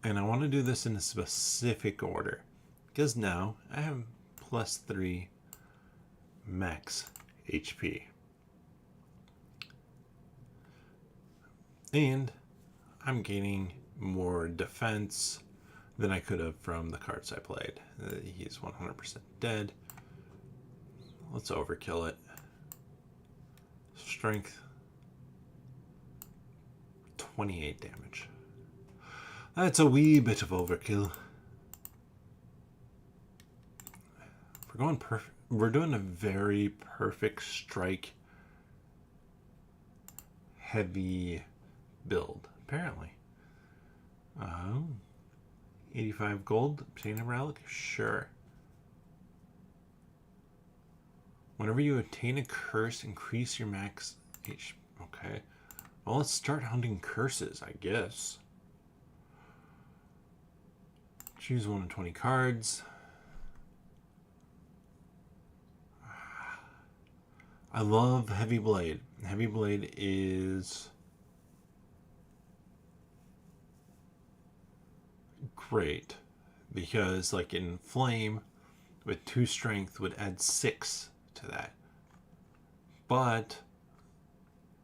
And I want to do this in a specific order, because now I have +3 max HP. And I'm gaining more defense than I could have from the cards I played. He's 100% dead. Let's overkill it. Strength, 28 damage. That's a wee bit of overkill. We're going perfect. We're doing a very perfect strike heavy build, apparently. 85 gold, obtain a relic? Sure. Whenever you attain a curse, increase your max HP. Okay. Well, let's start hunting curses, I guess. Choose 1 of 20 cards. I love Heavy Blade. Heavy Blade is great because, like, in Flame, with 2 strength would add 6 to that. But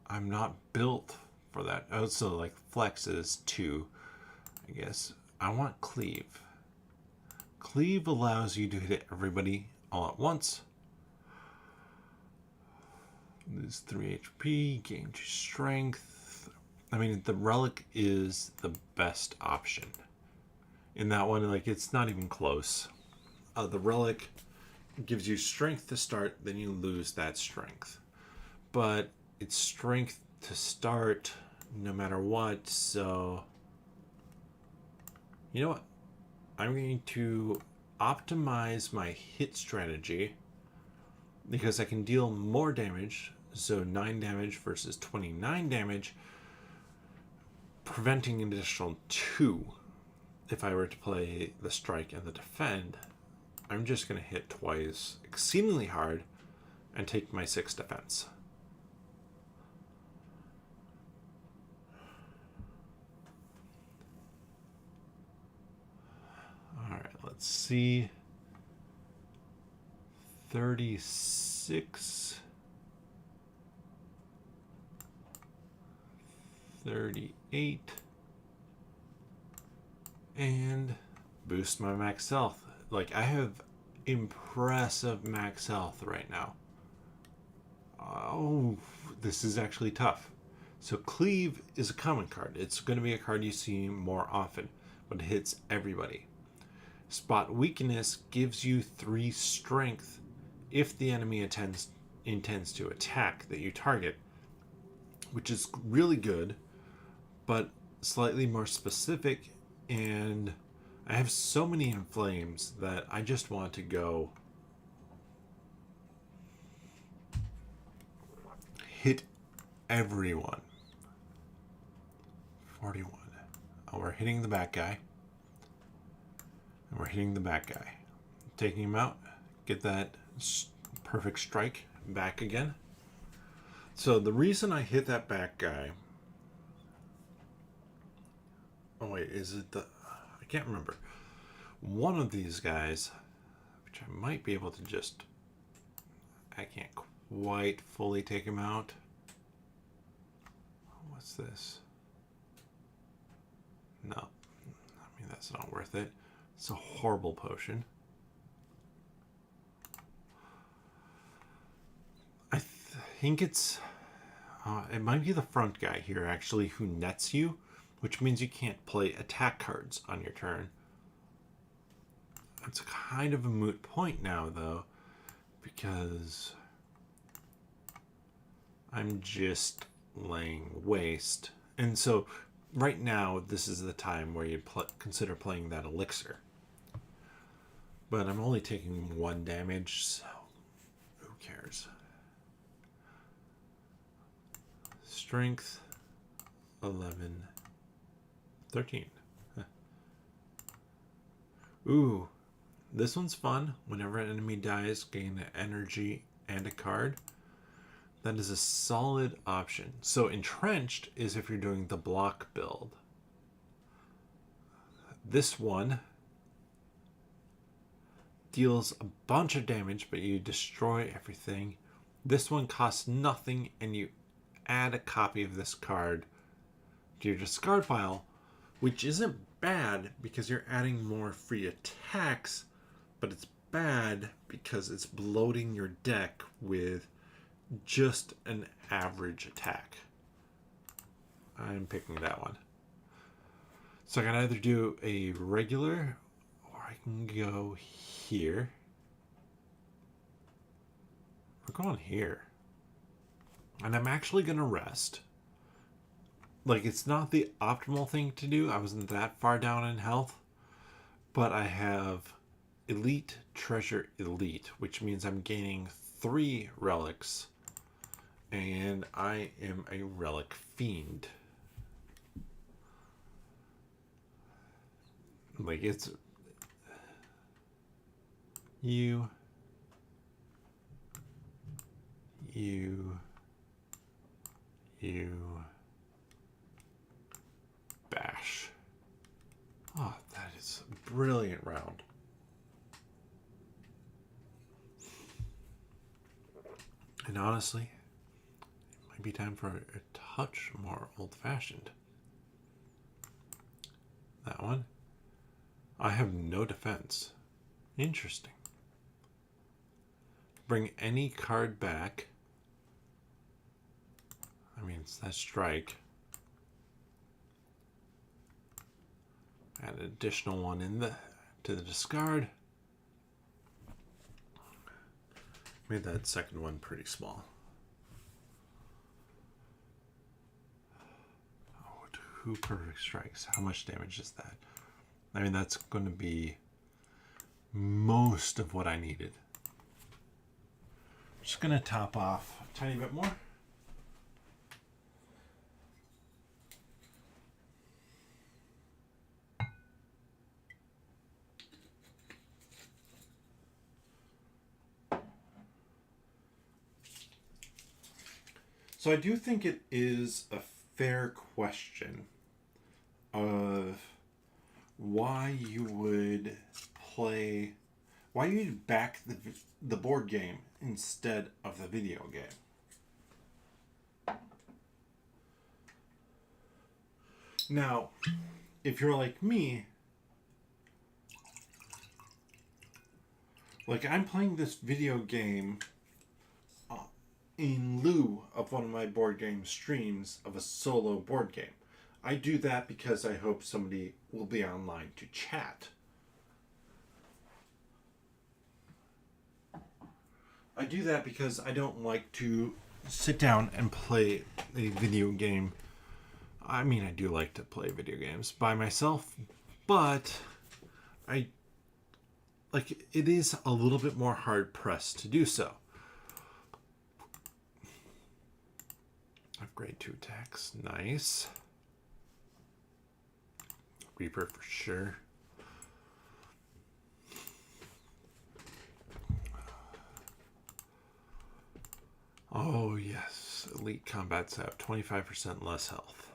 I'm not built for that. Also, like, Flex is 2, I guess. I want Cleave. Cleave allows you to hit everybody all at once. Lose 3 HP, gain 2 strength. I mean, the relic is the best option. In that one, like, it's not even close. The relic gives you strength to start, then you lose that strength. But it's strength to start no matter what, so you know what? I'm going to optimize my hit strategy because I can deal more damage, so 9 damage versus 29 damage, preventing an additional 2. If I were to play the strike and the defend, I'm just going to hit twice exceedingly hard and take my 6 defense. Alright, let's see. 36. 38. And boost my max health. Like, I have impressive max health right now. Oh, this is actually tough. So Cleave is a common card. It's going to be a card you see more often, but it hits everybody. Spot Weakness gives you 3 strength if the enemy intends to attack that you target, which is really good, but slightly more specific. And I have so many inflames that I just want to go hit everyone. 41. Oh, we're hitting the back guy. And we're hitting the back guy. Taking him out. Get that Perfect strike back again. So the reason I hit that back guy. Oh wait, is it the? I can't remember. One of these guys, which I might be able to just. I can't quite fully take him out. What's this? No, I mean that's not worth it. It's a horrible potion. I think it's. It might be the front guy here actually who nets you, which means you can't play attack cards on your turn. It's kind of a moot point now though, because I'm just laying waste. And so right now this is the time where you consider playing that elixir. But I'm only taking 1 damage, so who cares? Strength 11, 13. Huh. Ooh, this one's fun. Whenever an enemy dies, gain an energy and a card. That is a solid option. So entrenched is if you're doing the block build. This one deals a bunch of damage, but you destroy everything. This one costs nothing, and you add a copy of this card to your discard pile, which isn't bad because you're adding more free attacks, but it's bad because it's bloating your deck with just an average attack. I'm picking that one. So I can either do a regular or I can go here. We're going here. And I'm actually going to rest. Like, it's not the optimal thing to do. I wasn't that far down in health. But I have Elite Treasure Elite, which means I'm gaining 3 relics. And I am a relic fiend. Like, it's... You... Bash. Oh, that is a brilliant round. And honestly, it might be time for a touch more old-fashioned. That one. I have no defense. Interesting. Bring any card back. I mean, it's that strike. Add an additional one to the discard. Made that second one pretty small. Oh, 2 perfect strikes. How much damage is that? I mean, that's going to be most of what I needed. Just going to top off a tiny bit more. So I do think it is a fair question of why you would back the board game instead of the video game. Now, if you're like me, like I'm playing this video game in lieu of one of my board game streams of a solo board game. I do that because I hope somebody will be online to chat. I do that because I don't like to sit down and play a video game. I mean, I do like to play video games by myself, but it is a little bit more hard pressed to do so. Upgrade 2 attacks. Nice. Reaper for sure. Oh, yes. Elite combats have 25% less health.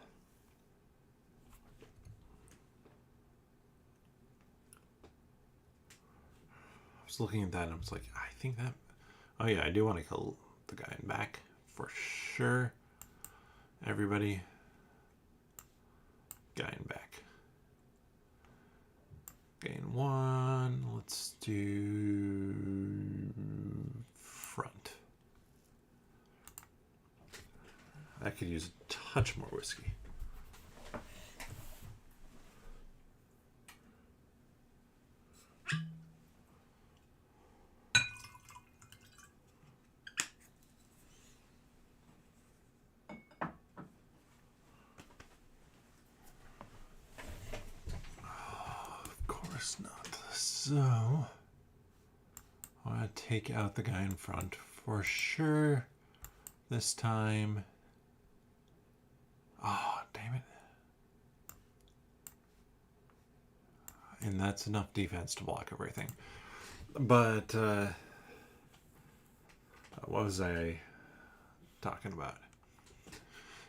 I was looking at that and I was like, I think that... Oh, yeah, I do want to kill the guy in back for sure. Everybody. Guy in back. Gain 1. Let's do front. I could use a touch more whiskey. Of course not. So, I want to take out the guy in front for sure this time. Oh, damn it. And that's enough defense to block everything. But, what was I talking about?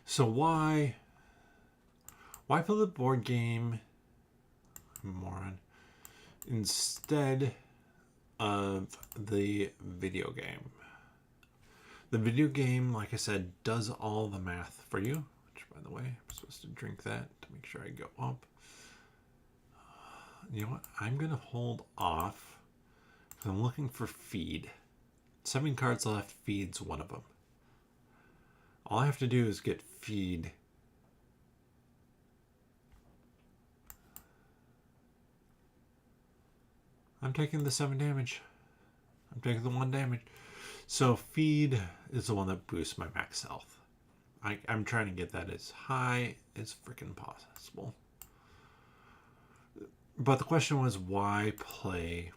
So why play the board game, moron, instead of the video game? The video game, like I said, does all the math for you. Which, by the way, I'm supposed to drink that to make sure I go up. You know what? I'm going to hold off because I'm looking for feed. 7 cards left, feed's one of them. All I have to do is get feed. I'm taking the 7 damage. I'm taking the 1 damage. So feed is the one that boosts my max health. I'm trying to get that as high as freaking possible. But the question was, why play,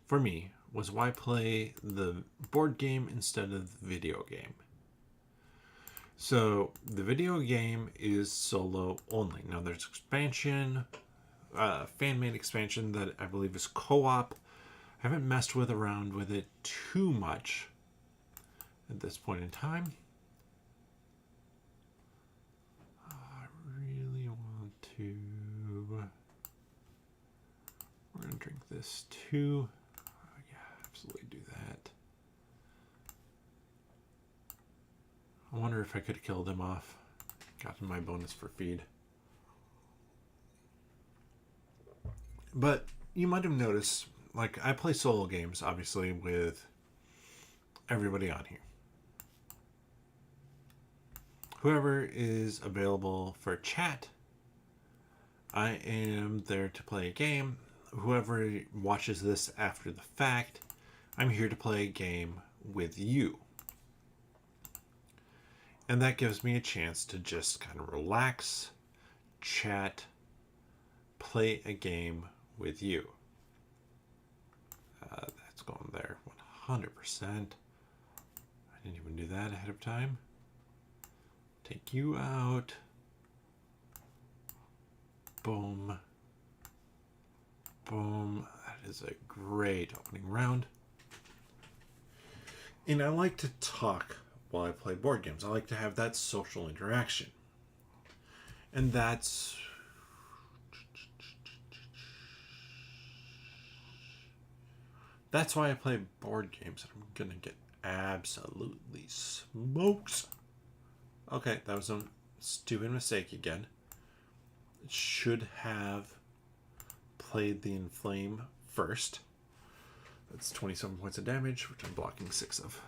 for me, was why play the board game instead of the video game? So the video game is solo only. Now there's expansion, fan-made expansion that I believe is co-op. I haven't messed around with it too much at this point in time. I really want to... We're going to drink this too. Yeah, absolutely do that. I wonder if I could have killed him off. Gotten my bonus for feed. But you might have noticed, like, I play solo games, obviously, with everybody on here. Whoever is available for chat, I am there to play a game. Whoever watches this after the fact, I'm here to play a game with you. And that gives me a chance to just kind of relax, chat, play a game with you. That's going there 100%. I didn't even do that ahead of time. Take you out. Boom. Boom. That is a great opening round. And I like to talk while I play board games. I like to have that social interaction. And that's why I play board games. I'm going to get absolutely smoked. Okay, that was a stupid mistake again. It should have played the Inflame first. That's 27 points of damage, which I'm blocking 6 of.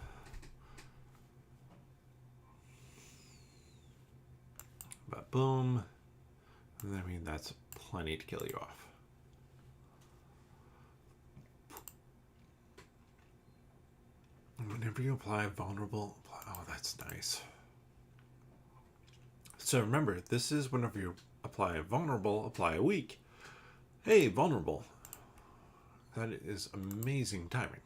But boom. I mean, that's plenty to kill you off. Whenever you apply vulnerable, oh, that's nice. So remember, this is whenever you apply a vulnerable, apply a weak. Hey, vulnerable. That is amazing timing.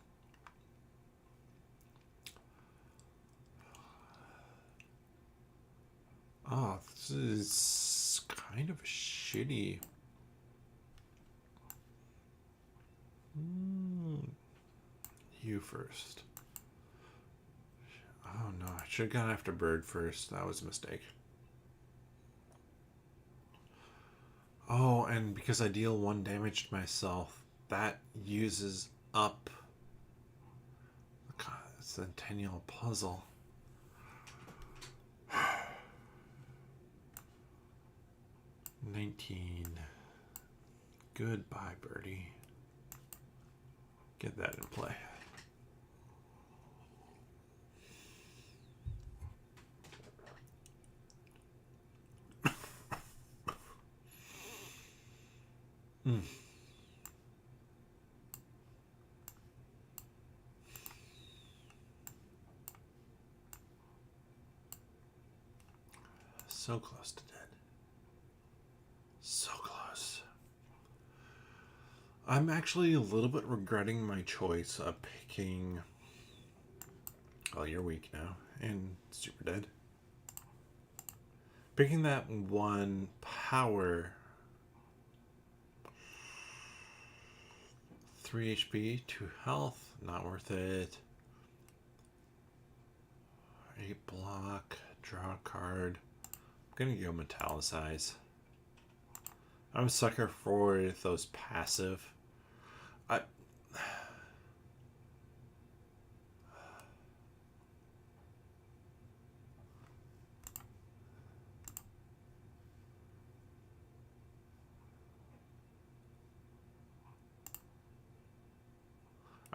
Oh, this is kind of shitty. You first. should have gone after bird first. That was a mistake. Oh, and because I deal 1 damage to myself, that uses up the Centennial Puzzle. $19. Goodbye, birdie. Get that in play. So close to dead. So close. I'm actually a little bit regretting my choice of picking... Oh, you're weak now. And super dead. Picking that 1 power... 3 HP, 2 health. Not worth it. 8 block. Draw a card. I'm gonna go metallicize. I'm a sucker for those passive. I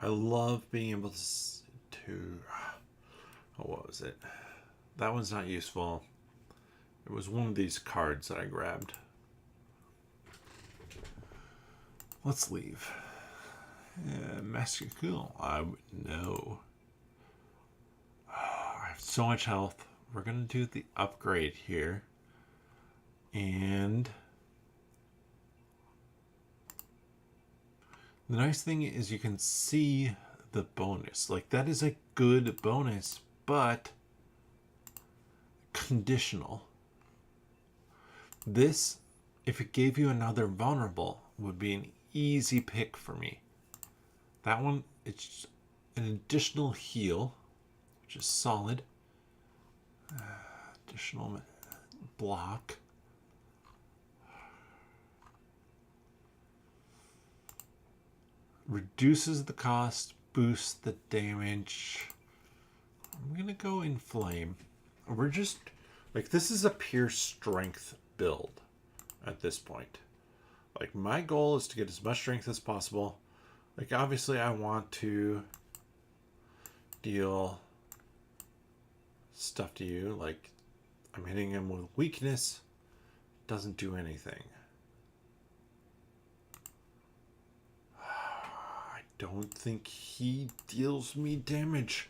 love being able to oh, what was it? That one's not useful. It was one of these cards that I grabbed. Let's leave. Master Cool. I would know. I have so much health. We're going to do the upgrade here. And the nice thing is you can see the bonus. Like, that is a good bonus, but conditional. This, if it gave you another vulnerable, would be an easy pick for me. That one, it's an additional heal, which is solid. Additional block. Reduces the cost, boosts the damage. I'm going to go Inflame. We're just, like, this is a pure strength build at this point. Like, my goal is to get as much strength as possible. Like, obviously I want to deal stuff to you. Like, I'm hitting him with weakness. Doesn't do anything. I don't think he deals me damage.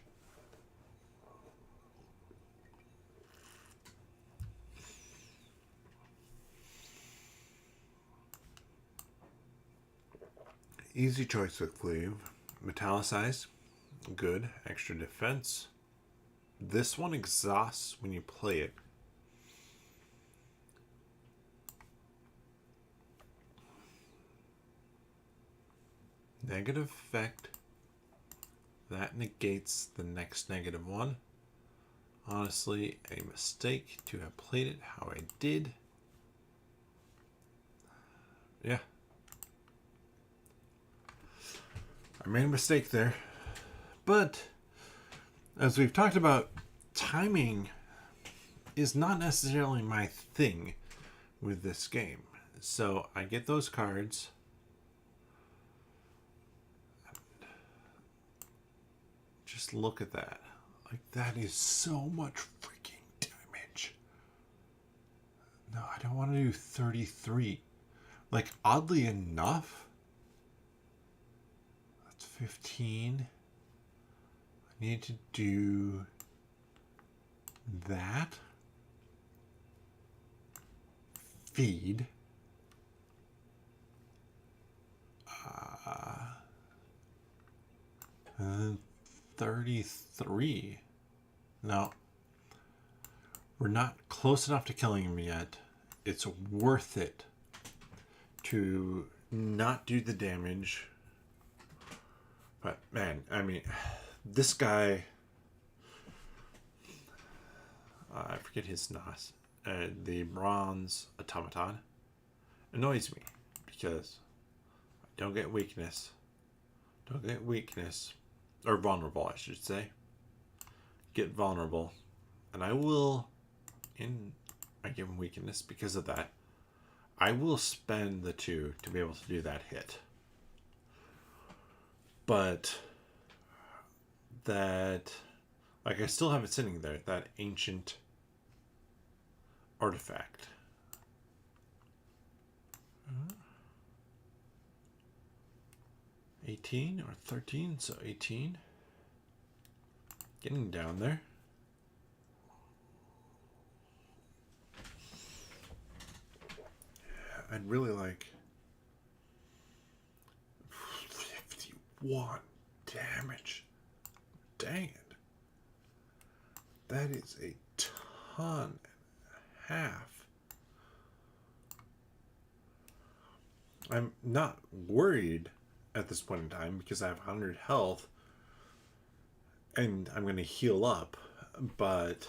Easy choice with Cleave. Metallicize. Good. Extra defense. This one exhausts when you play it. Negative effect. That negates the next negative one. Honestly, a mistake to have played it how I did. Yeah. I made a mistake there. But as we've talked about, timing is not necessarily my thing with this game. So I get those cards. Just look at that. Like, that is so much freaking damage. No, I don't want to do 33. Like, oddly enough, that's 15. I need to do that. Feed. 33. No. We're not close enough to killing him yet. It's worth it to not do the damage. But man, I mean, this guy, forget his NOS. The bronze automaton annoys me because I don't get weakness. Don't get weakness. Or vulnerable, I should say. Get vulnerable. And I will, and I give him weakness because of that. I will spend the 2 to be able to do that hit. But that, like, I still have it sitting there, that ancient artifact. 18 or 13, so 18. Getting down there. I'd really like 51 damage. Dang it. That is a ton and a half. I'm not worried at this point in time because I have 100 health and I'm going to heal up, but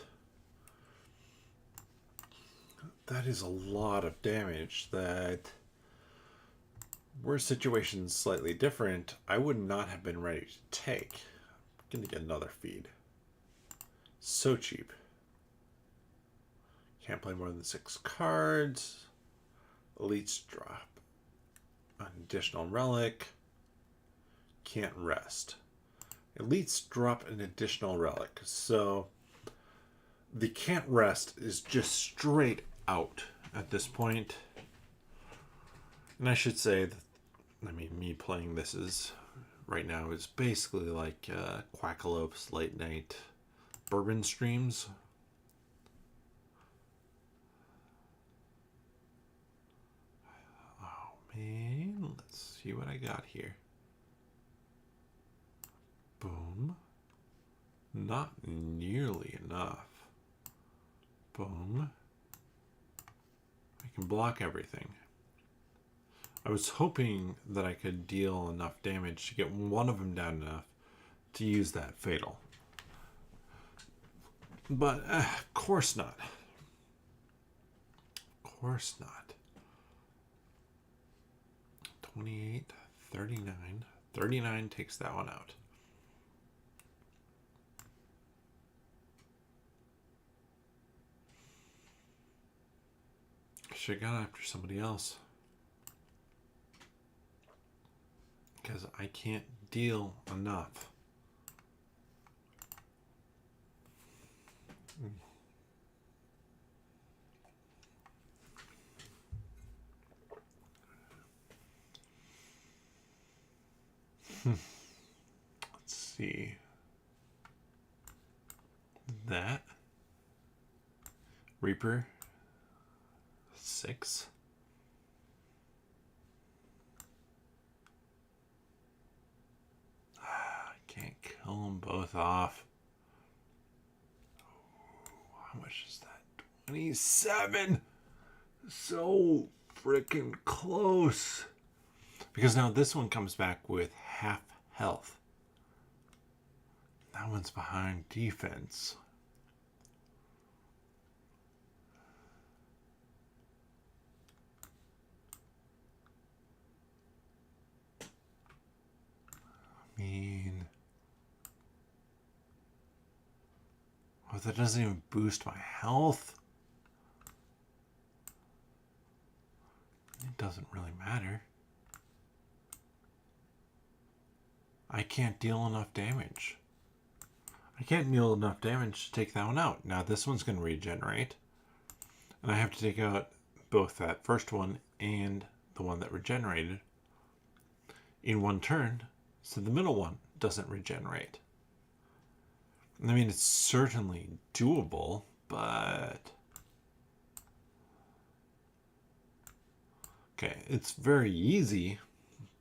that is a lot of damage that, were situations slightly different, I would not have been ready to take. I'm going to get another feed. So cheap. Can't play more than 6 cards. Elites drop an additional relic. Can't rest. Elites drop an additional relic. So the can't rest is just straight out at this point. And I should say that, I mean, me playing this is right now is basically like Quackalope's late night bourbon streams. Oh man, let's see what I got here. Boom. Not nearly enough. Boom. I can block everything. I was hoping that I could deal enough damage to get one of them down enough to use that fatal. But, of course not. Of course not. 28, 39. 39 takes that one out. Should have gone after somebody else. Because I can't deal enough. Let's see. That. Reaper. 6. I can't kill them both off. How much is that? 27! So freaking close. Because now this one comes back with half health. That one's behind defense. I mean, oh, that doesn't even boost my health. It doesn't really matter. I can't deal enough damage. I can't deal enough damage to take that one out. Now this one's going to regenerate. And I have to take out both that first one and the one that regenerated in one turn. So the middle one doesn't regenerate. I mean, it's certainly doable, but... Okay, it's very easy,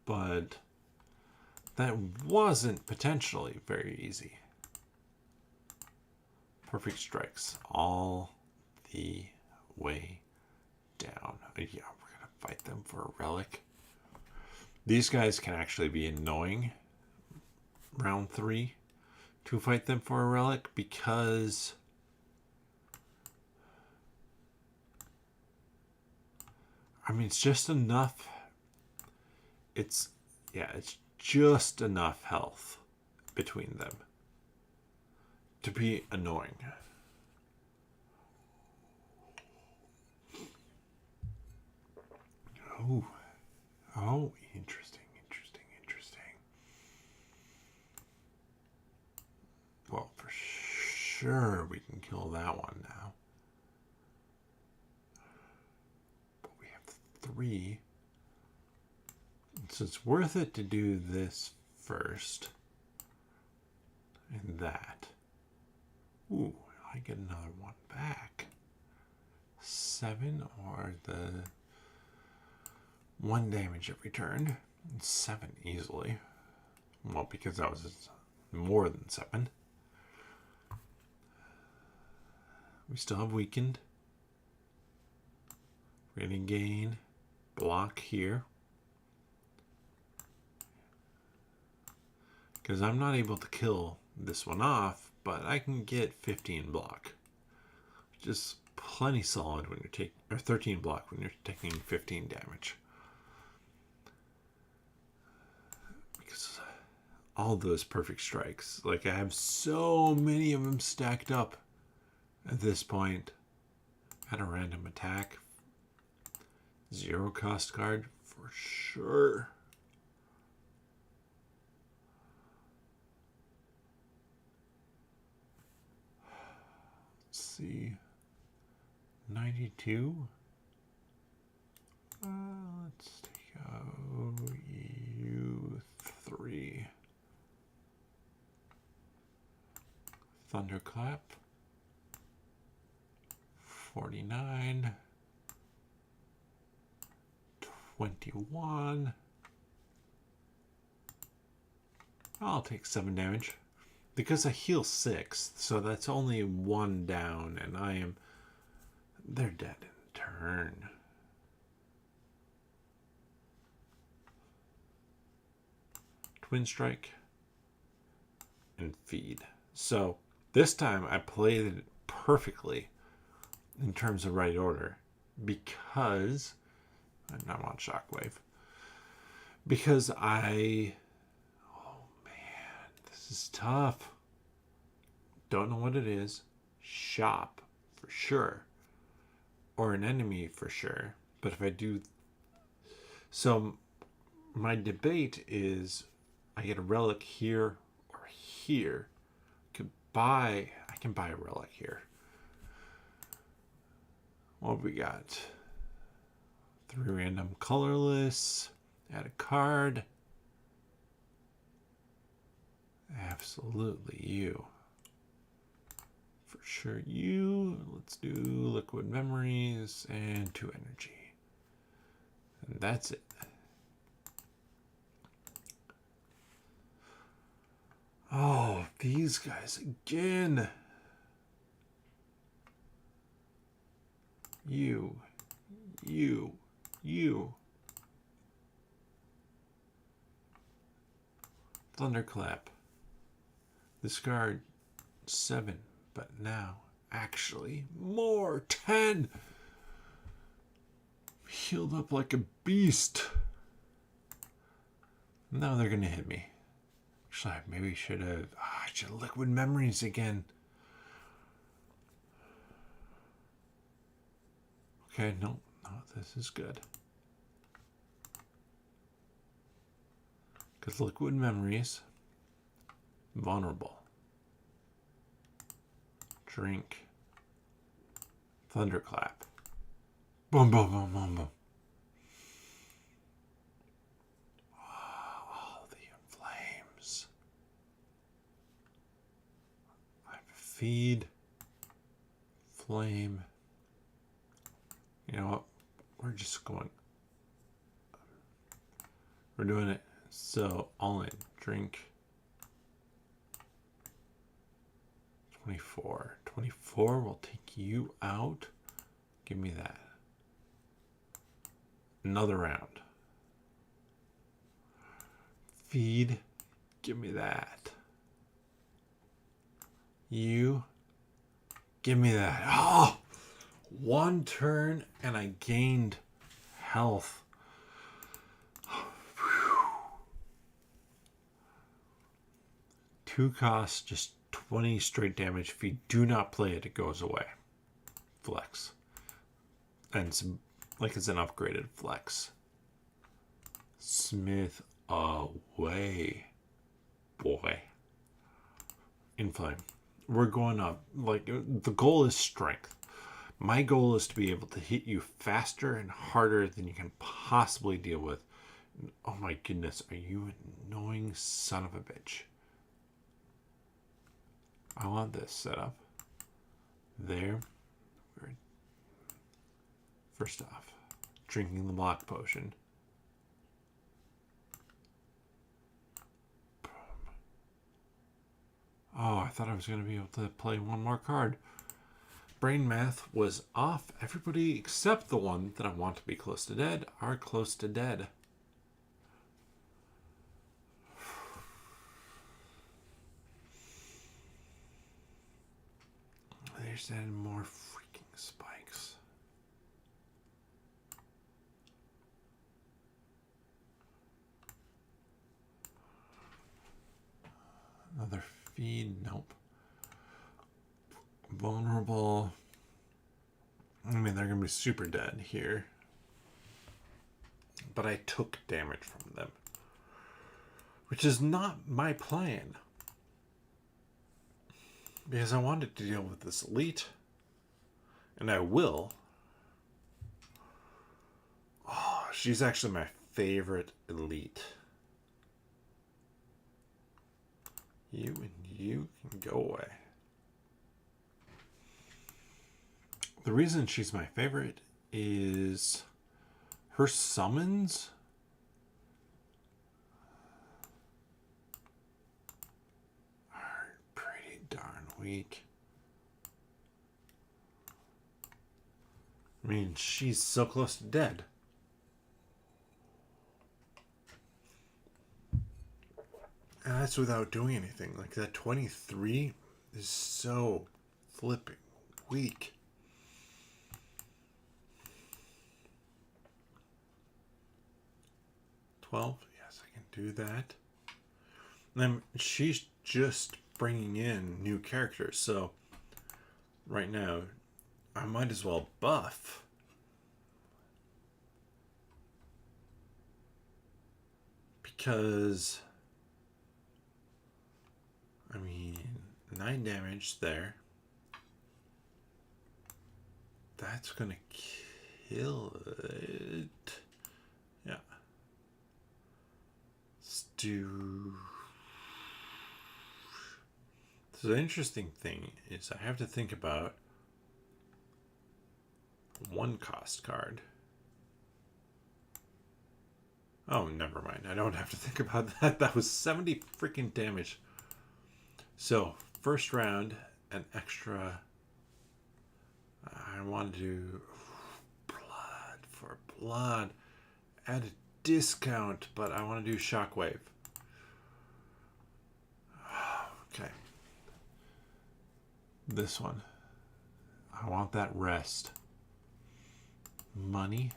but that wasn't potentially very easy. Perfect strikes all the way down. Yeah, we're going to fight them for a relic. These guys can actually be annoying round 3 to fight them for a relic because I mean, it's just enough. It's just enough health between them to be annoying. Oh, interesting. Well, for sure we can kill that one now. But we have 3. So it's worth it to do this first. And that. Ooh, I get another one back. 7 or the 1 damage every turn. 7 easily. Well, because that was more than 7. We still have weakened. We're going to gain block here. Because I'm not able to kill this one off, but I can get 15 block. Just plenty solid when you're taking, or 13 block when you're taking 15 damage. Because all those perfect strikes, like I have so many of them stacked up at this point. At a random attack. 0 cost card for sure. Let's see. 92. Let's take out you 3. Thunderclap. 49. 21. I'll take 7 damage. Because I heal 6, so that's only 1 down, and they're dead in turn. Twin Strike. And Feed. So, this time I played it perfectly in terms of right order. Because I'm on Shockwave. Because oh man, this is tough. Don't know what it is. Shop for sure. Or an enemy for sure. But if I do... So my debate is I get a relic here or here. I can buy a relic here. What we got? 3 random colorless. Add a card. Absolutely you. For sure you. Let's do liquid memories and 2 energy. And that's it. Oh, these guys again. You. Thunderclap. Discard 7, but now actually more 10. Healed up like a beast. Now they're gonna hit me. Actually, maybe I should have liquid memories again. Okay, no, this is good. Because liquid memories, vulnerable. Drink. Thunderclap. Boom, boom, boom, boom, boom. All the flames. I have feed. Flame. You know what? We're just going. We're doing it. So, all in. Drink. 24. 24 will take you out. Give me that. Another round. Feed. Give me that. You. Give me that. Oh! 1 turn and I gained health. 2 costs, just 20 straight damage. If you do not play it, it goes away. Flex. And it's like it's an upgraded flex. Smith away. Boy. Inflame. We're going up. Like, the goal is strength. My goal is to be able to hit you faster and harder than you can possibly deal with. Oh my goodness, are you an annoying son of a bitch? I want this set up. There. First off, drinking the block potion. Oh, I thought I was going to be able to play one more card. Brain math was off. Everybody except the one that I want to be close to dead are close to dead. There's adding more freaking spikes. Another feed. Nope. Vulnerable. I mean, they're going to be super dead here. But I took damage from them. Which is not my plan. Because I wanted to deal with this elite. And I will. Oh, she's actually my favorite elite. You and you can go away. The reason she's my favorite is her summons are pretty darn weak. I mean, she's so close to dead. And that's without doing anything. Like, that 23 is so flipping weak. Yes, I can do that. And then she's just bringing in new characters. So, right now, I might as well buff. Because, I mean, 9 damage there. That's going to kill it. Yeah. Let's do... So the interesting thing is I have to think about 1 cost card. Oh, never mind. I don't have to think about that. That was 70 freaking damage. So, first round, an extra... I want to do blood for blood. Add a discount, but I want to do shockwave. Okay. This one. I want that rest. Money.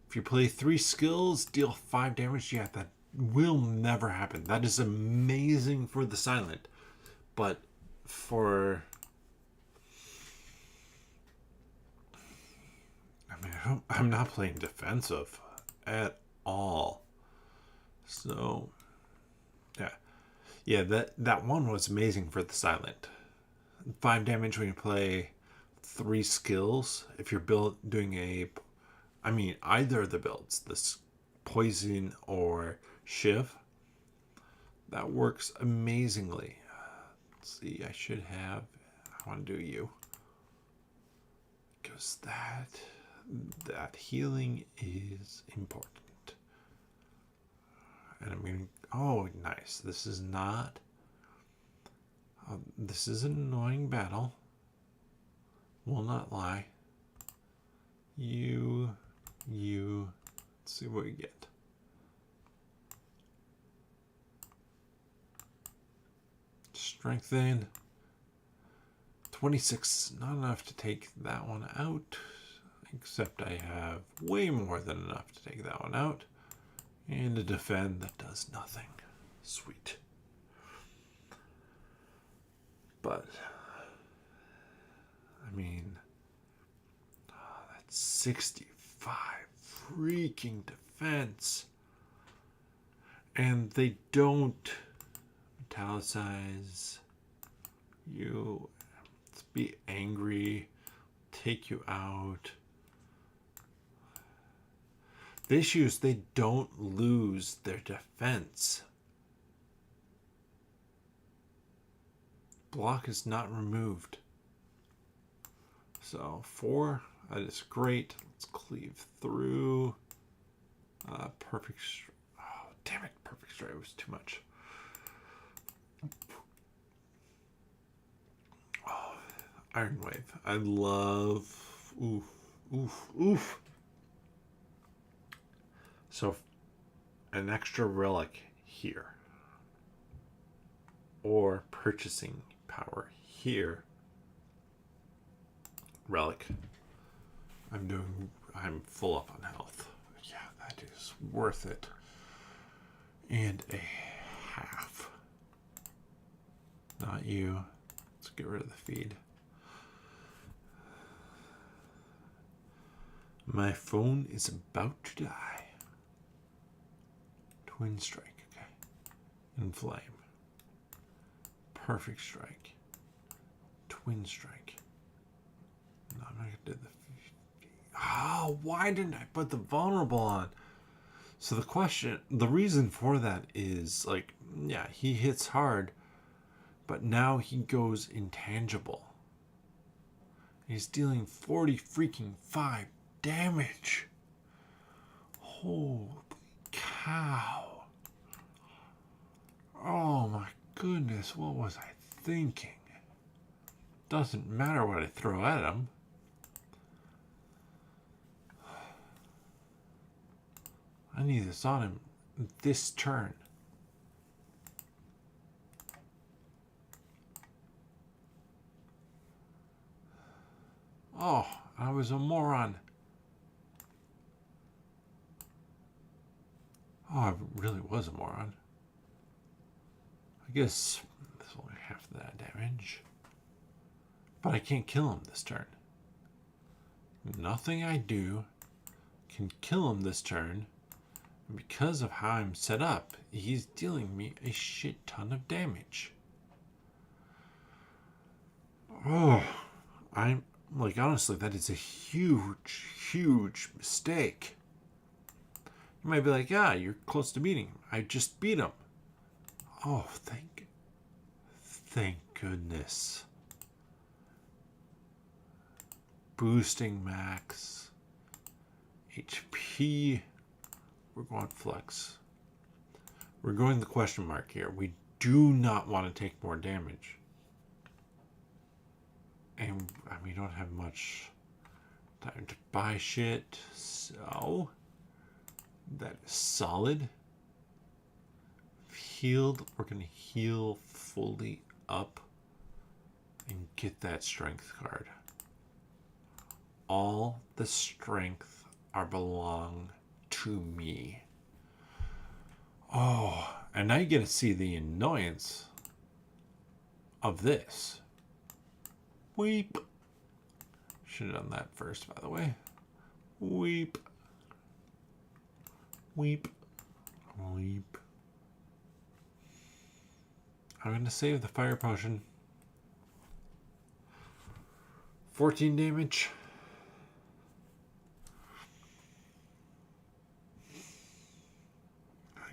If you play 3 skills, deal 5 damage. Yeah, that will never happen. That is amazing for the silent. But for... I mean, I'm not playing defensive at all. So, yeah. Yeah, that one was amazing for the silent. 5 damage when you play 3 skills. If you're doing a... I mean, either of the builds, this poison or shiv, that works amazingly. Let's see, I should have... I want to do you. Because that healing is important. And I'm going to... Oh, nice. This is not... this is an annoying battle. Will not lie. You... Let's see what we get. Strengthen. 26, not enough to take that one out. Except I have way more than enough to take that one out. And to defend, that does nothing. Sweet. But, I mean, that's 65 freaking defense. And they don't metalicize you, be angry, take you out. The issue is they don't lose their defense. Block is not removed. So 4, that is great. Let's cleave through. Perfect. Oh, damn it. Perfect strike was too much. Oh, Iron Wave. I love. Oof. Oof. Oof. So an extra relic here. Or purchasing power here. Relic. I'm full up on health. Yeah, that is worth it. And a half. Not you. Let's get rid of the feed. My phone is about to die. Twin strike, okay. Inflame. Perfect strike. Twin strike. No, I'm not gonna do the. Oh, why didn't I put the vulnerable on? So the reason for that is like, yeah, he hits hard, but now he goes intangible. He's dealing 40 freaking 5 damage. Holy cow. Oh my goodness, what was I thinking? Doesn't matter what I throw at him. I need this on him this turn. Oh, I was a moron. Oh, I really was a moron. I guess this will only half that damage. But I can't kill him this turn. Nothing I do can kill him this turn. And because of how I'm set up, he's dealing me a shit ton of damage. Oh, I'm like, honestly, that is a huge, huge mistake. You might be like, yeah, you're close to beating him. I just beat him. Oh, thank goodness. Boosting max. HP. We're going flex. We're going the question mark here. We do not want to take more damage. And we don't have much time to buy shit. So that is solid. Healed. We're going to heal fully up and get that strength card. All the strength belong to me. Oh, and now you get to see the annoyance of this. Weep. Should have done that first, by the way. Weep. Weep. Weep. I'm going to save the fire potion. 14 damage.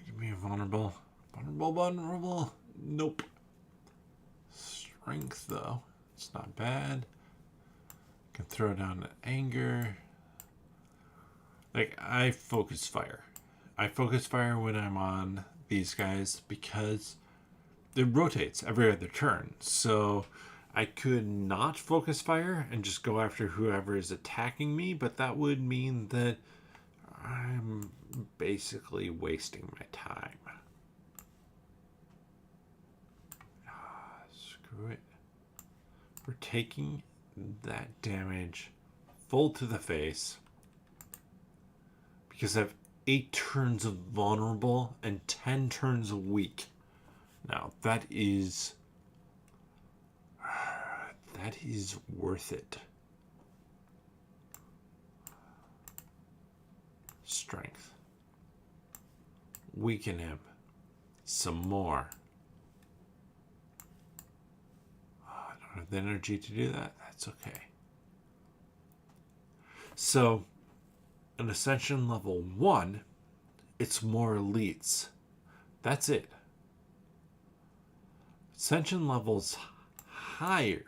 Give me a vulnerable. Vulnerable. Nope. Strength, though. It's not bad. Can throw down anger. Like, I focus fire. I focus fire when I'm on these guys because it rotates every other turn. So I could not focus fire and just go after whoever is attacking me, but that would mean that I'm basically wasting my time. Screw it. We're taking that damage full to the face because I have 8 turns of vulnerable and 10 turns of weak. Now, that is worth it. Strength. Weaken him. Some more. I don't have the energy to do that. That's okay. So, an Ascension level 1, it's more elites. That's it. Ascension levels higher.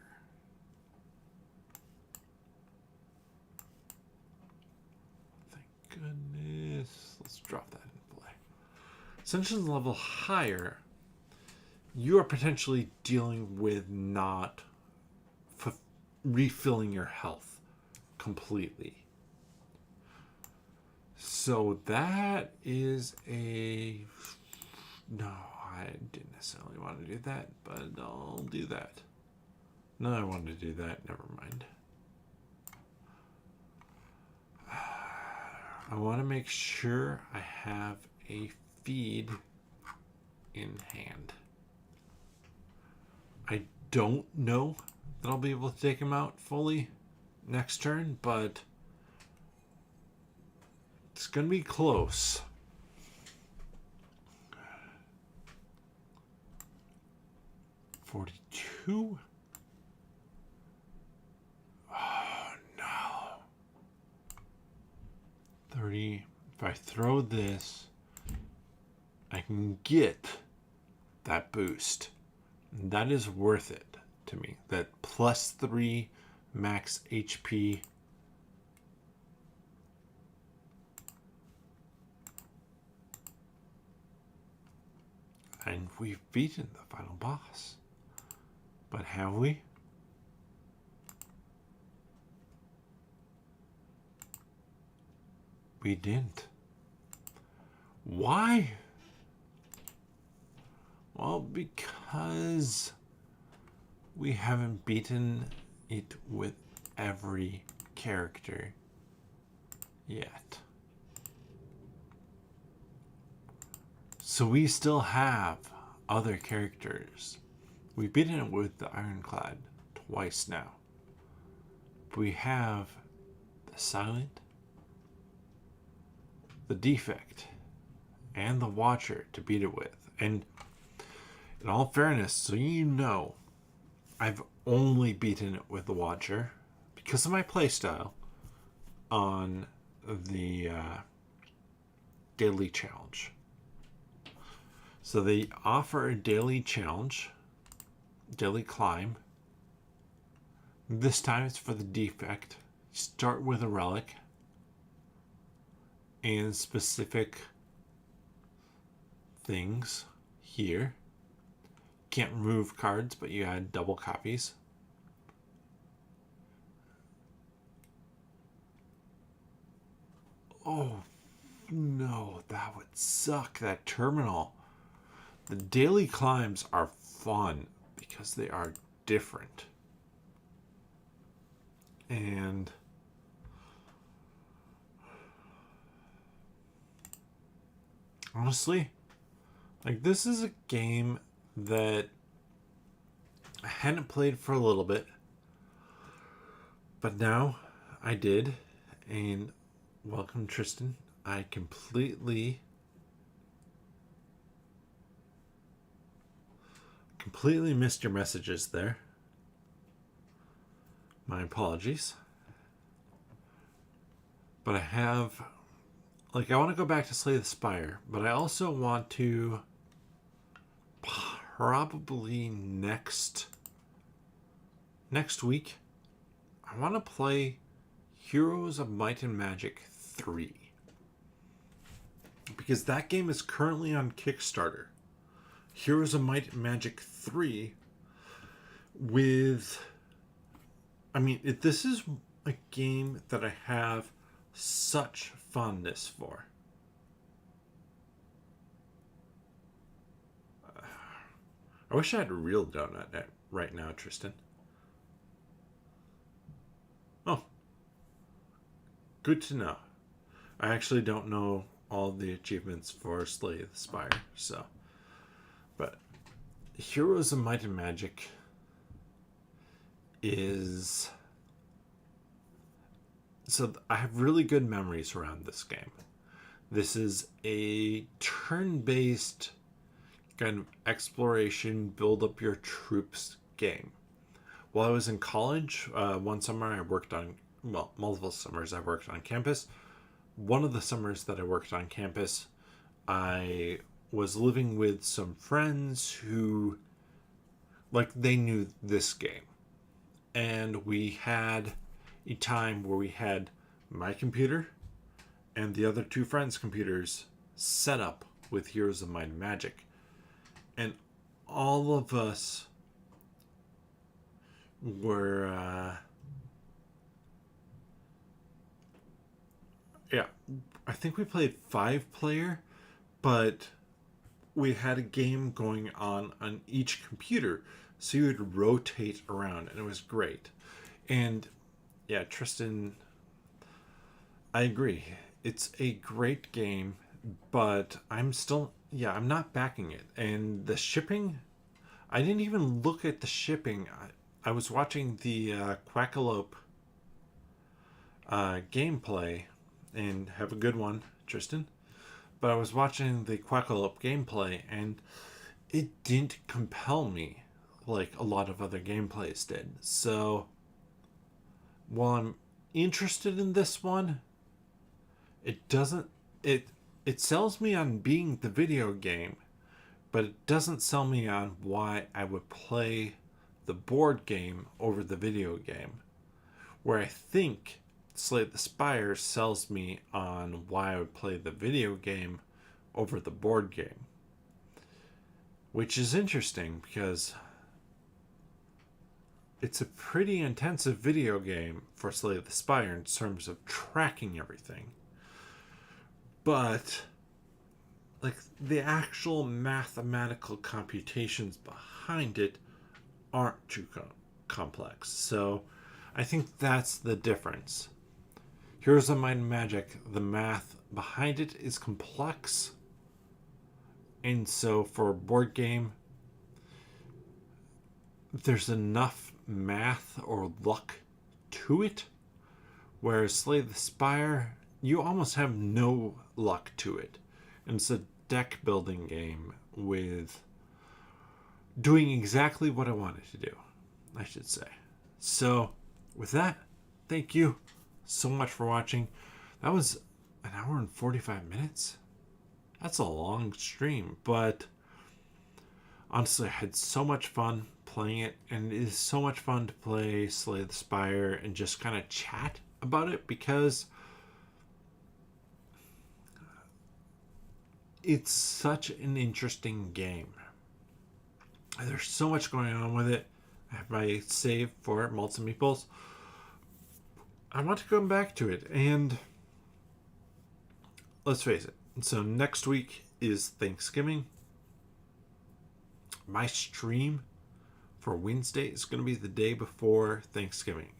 Thank goodness. Let's drop that in play. Ascension level higher, you are potentially dealing with not refilling your health completely. So that is a... No, I didn't necessarily want to do that, but I'll do that. No, I wanted to do that. Never mind. I want to make sure I have a feed in hand. I don't know that I'll be able to take him out fully next turn, but it's going to be close. $42. Oh, no. 30. If I throw this, I can get that boost. And that is worth it to me. That +3 max HP. And we've beaten the final boss. But have we? We didn't. Why? Well, because we haven't beaten it with every character yet. So we still have other characters. We've beaten it with the Ironclad twice now. We have the Silent, the Defect, and the Watcher to beat it with. And in all fairness, so you know, I've only beaten it with the Watcher because of my playstyle on the daily challenge. So they offer a daily challenge, daily climb. This time it's for the Defect. Start with a relic and specific things here. Can't remove cards, but you add double copies. Oh no, that would suck, that terminal. The daily climbs are fun because they are different. And honestly, like, this is a game that I hadn't played for a little bit, but now I did. And welcome, Tristan. I completely missed your messages there. My apologies. But I have, like, I want to go back to Slay the Spire, but I also want to probably next week, I want to play Heroes of Might and Magic 3. Because that game is currently on Kickstarter. Heroes of Might and Magic 3 with... I mean, this is a game that I have such fondness for. I wish I had a real donut right now, Tristan. Oh. Good to know. I actually don't know all the achievements for Slay the Spire, so. But Heroes of Might and Magic is... So I have really good memories around this game. This is a turn-based kind of exploration, build up your troops game. While I was in college, one summer I worked on, well, multiple summers I worked on campus. One of the summers that I worked on campus, I was living with some friends who, like, they knew this game. And we had a time where we had my computer and the other two friends' computers set up with Heroes of Might and Magic. And all of us were, I think we played 5-player, but we had a game going on each computer, so you would rotate around, and it was great. And yeah, Tristan, I agree. It's a great game, but I'm not backing it. And the shipping, I didn't even look at the shipping. I was watching the Quackalope gameplay, and have a good one, Tristan. But I was watching the Quackalope gameplay, and it didn't compel me like a lot of other gameplays did. So, while I'm interested in this one, it doesn't... It sells me on being the video game, but it doesn't sell me on why I would play the board game over the video game. Where I think Slay the Spire sells me on why I would play the video game over the board game. Which is interesting because it's a pretty intensive video game for Slay the Spire in terms of tracking everything. But like the actual mathematical computations behind it aren't too complex. So I think that's the difference. Heroes of Might and Magic, the math behind it is complex. And so for a board game, there's enough math or luck to it. Whereas Slay the Spire, you almost have no luck to it. And it's a deck building game with doing exactly what I wanted to do, I should say. So with that, thank you so much for watching. That was an hour and 45 minutes. That's a long stream, but honestly, I had so much fun playing it, and it is so much fun to play Slay the Spire and just kind of chat about it because it's such an interesting game. There's so much going on with it. I have my save for Malts and Meatballs. I want to come back to it, and let's face it. So next week is Thanksgiving. My stream for Wednesday is going to be the day before Thanksgiving.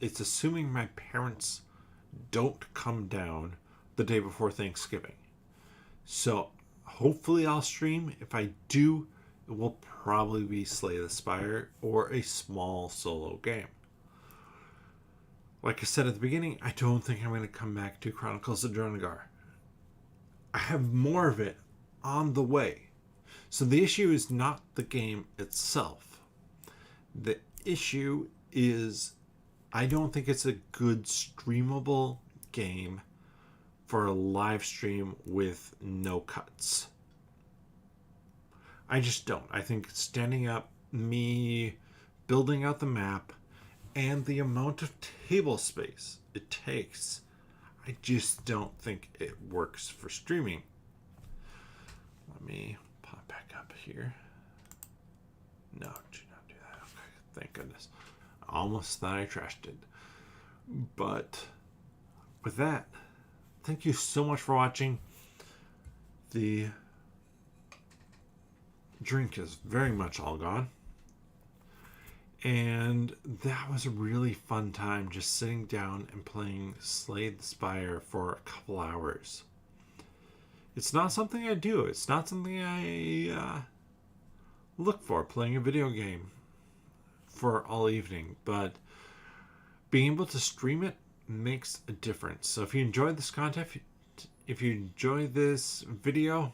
It's assuming my parents don't come down the day before Thanksgiving. So hopefully I'll stream. If I do, it will probably be Slay the Spire or a small solo game. Like I said at the beginning, I don't think I'm going to come back to Chronicles of Dronagar. I have more of it on the way. So the issue is not the game itself. The issue is I don't think it's a good streamable game for a live stream with no cuts. I just don't. I think standing up, me building out the map, and the amount of table space it takes, I just don't think it works for streaming. Let me pop back up here. No, do not do that. Okay, thank goodness. I almost thought I trashed it. But with that, thank you so much for watching. The drink is very much all gone. And that was a really fun time, just sitting down and playing Slay the Spire for a couple hours. It's not something I do. It's not something I look for, playing a video game for all evening. But being able to stream it makes a difference. So if you enjoy this content, if you enjoy this video,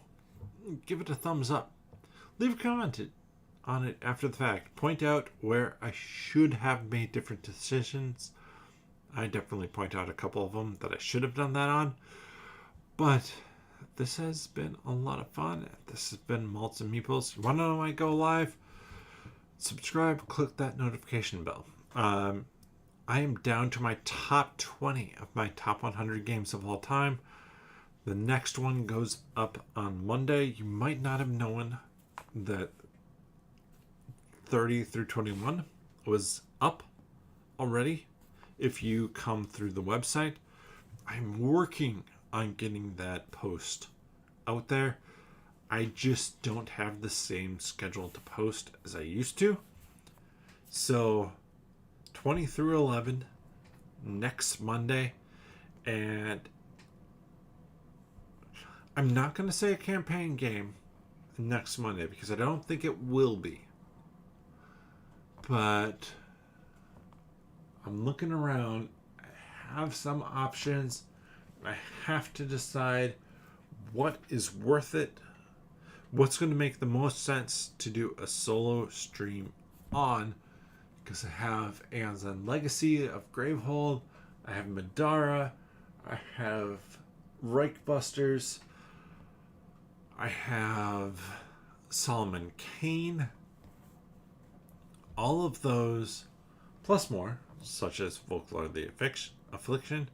give it a thumbs up. Leave a comment on it after the fact. Point out where I should have made different decisions. I definitely point out a couple of them that I should have done that on. But this has been a lot of fun. This has been Malts and Meeples. You want to know when I go live? Subscribe, click that notification bell. I am down to my top 20 of my top 100 games of all time. The next one goes up on Monday. You might not have known that 30 through 21 was up already if you come through the website. I'm working on getting that post out there. I just don't have the same schedule to post as I used to. So 20 through 11 next Monday, and I'm not going to say a campaign game next Monday because I don't think it will be. But I'm looking around. I have some options. I have to decide what is worth it. What's going to make the most sense to do a solo stream on. Because I have Aeon's End Legacy of Gravehold. I have Madara. I have Reichbusters. I have Solomon Kane. All of those, plus more, such as Folklore of the Affliction,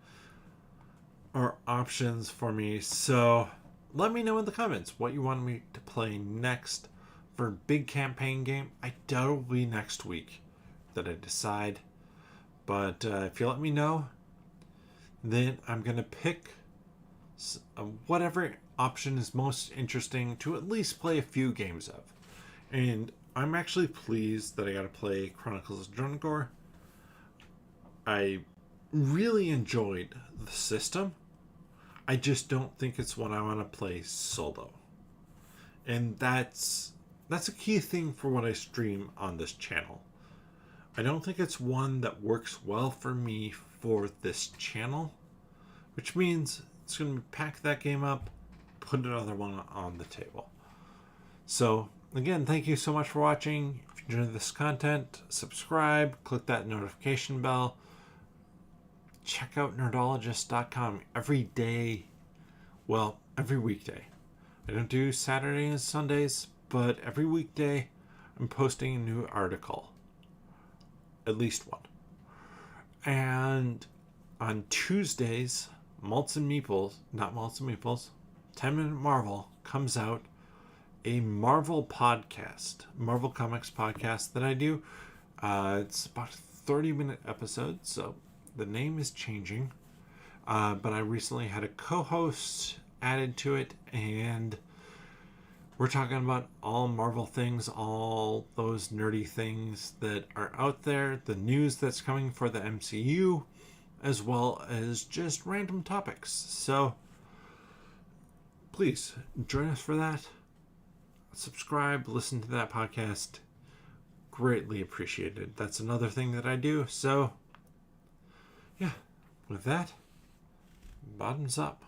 are options for me. So let me know in the comments what you want me to play next for a big campaign game. I doubt it will be next week that I decide. But if you let me know, then I'm going to pick whatever option is most interesting to at least play a few games of. And I'm actually pleased that I got to play Chronicles of Drunagor. I really enjoyed the system. I just don't think it's one I want to play solo. And that's a key thing for what I stream on this channel. I don't think it's one that works well for me for this channel, which means it's going to pack that game up, put another one on the table. So again, thank you so much for watching. If you enjoyed this content, subscribe, click that notification bell. Check out nerdologist.com every day. Well, every weekday. I don't do Saturday and Sundays, but every weekday I'm posting a new article. At least one. And on Tuesdays, Malts and Meeples, not Malts and Meeples, 10 Minute Marvel comes out, a Marvel podcast, Marvel Comics podcast that I do. It's about a 30-minute episode, so the name is changing. But I recently had a co-host added to it, and we're talking about all Marvel things, all those nerdy things that are out there, the news that's coming for the MCU, as well as just random topics. So please join us for that. Subscribe, listen to that podcast. Greatly appreciated. That's another thing that I do. So yeah, with that, bottoms up.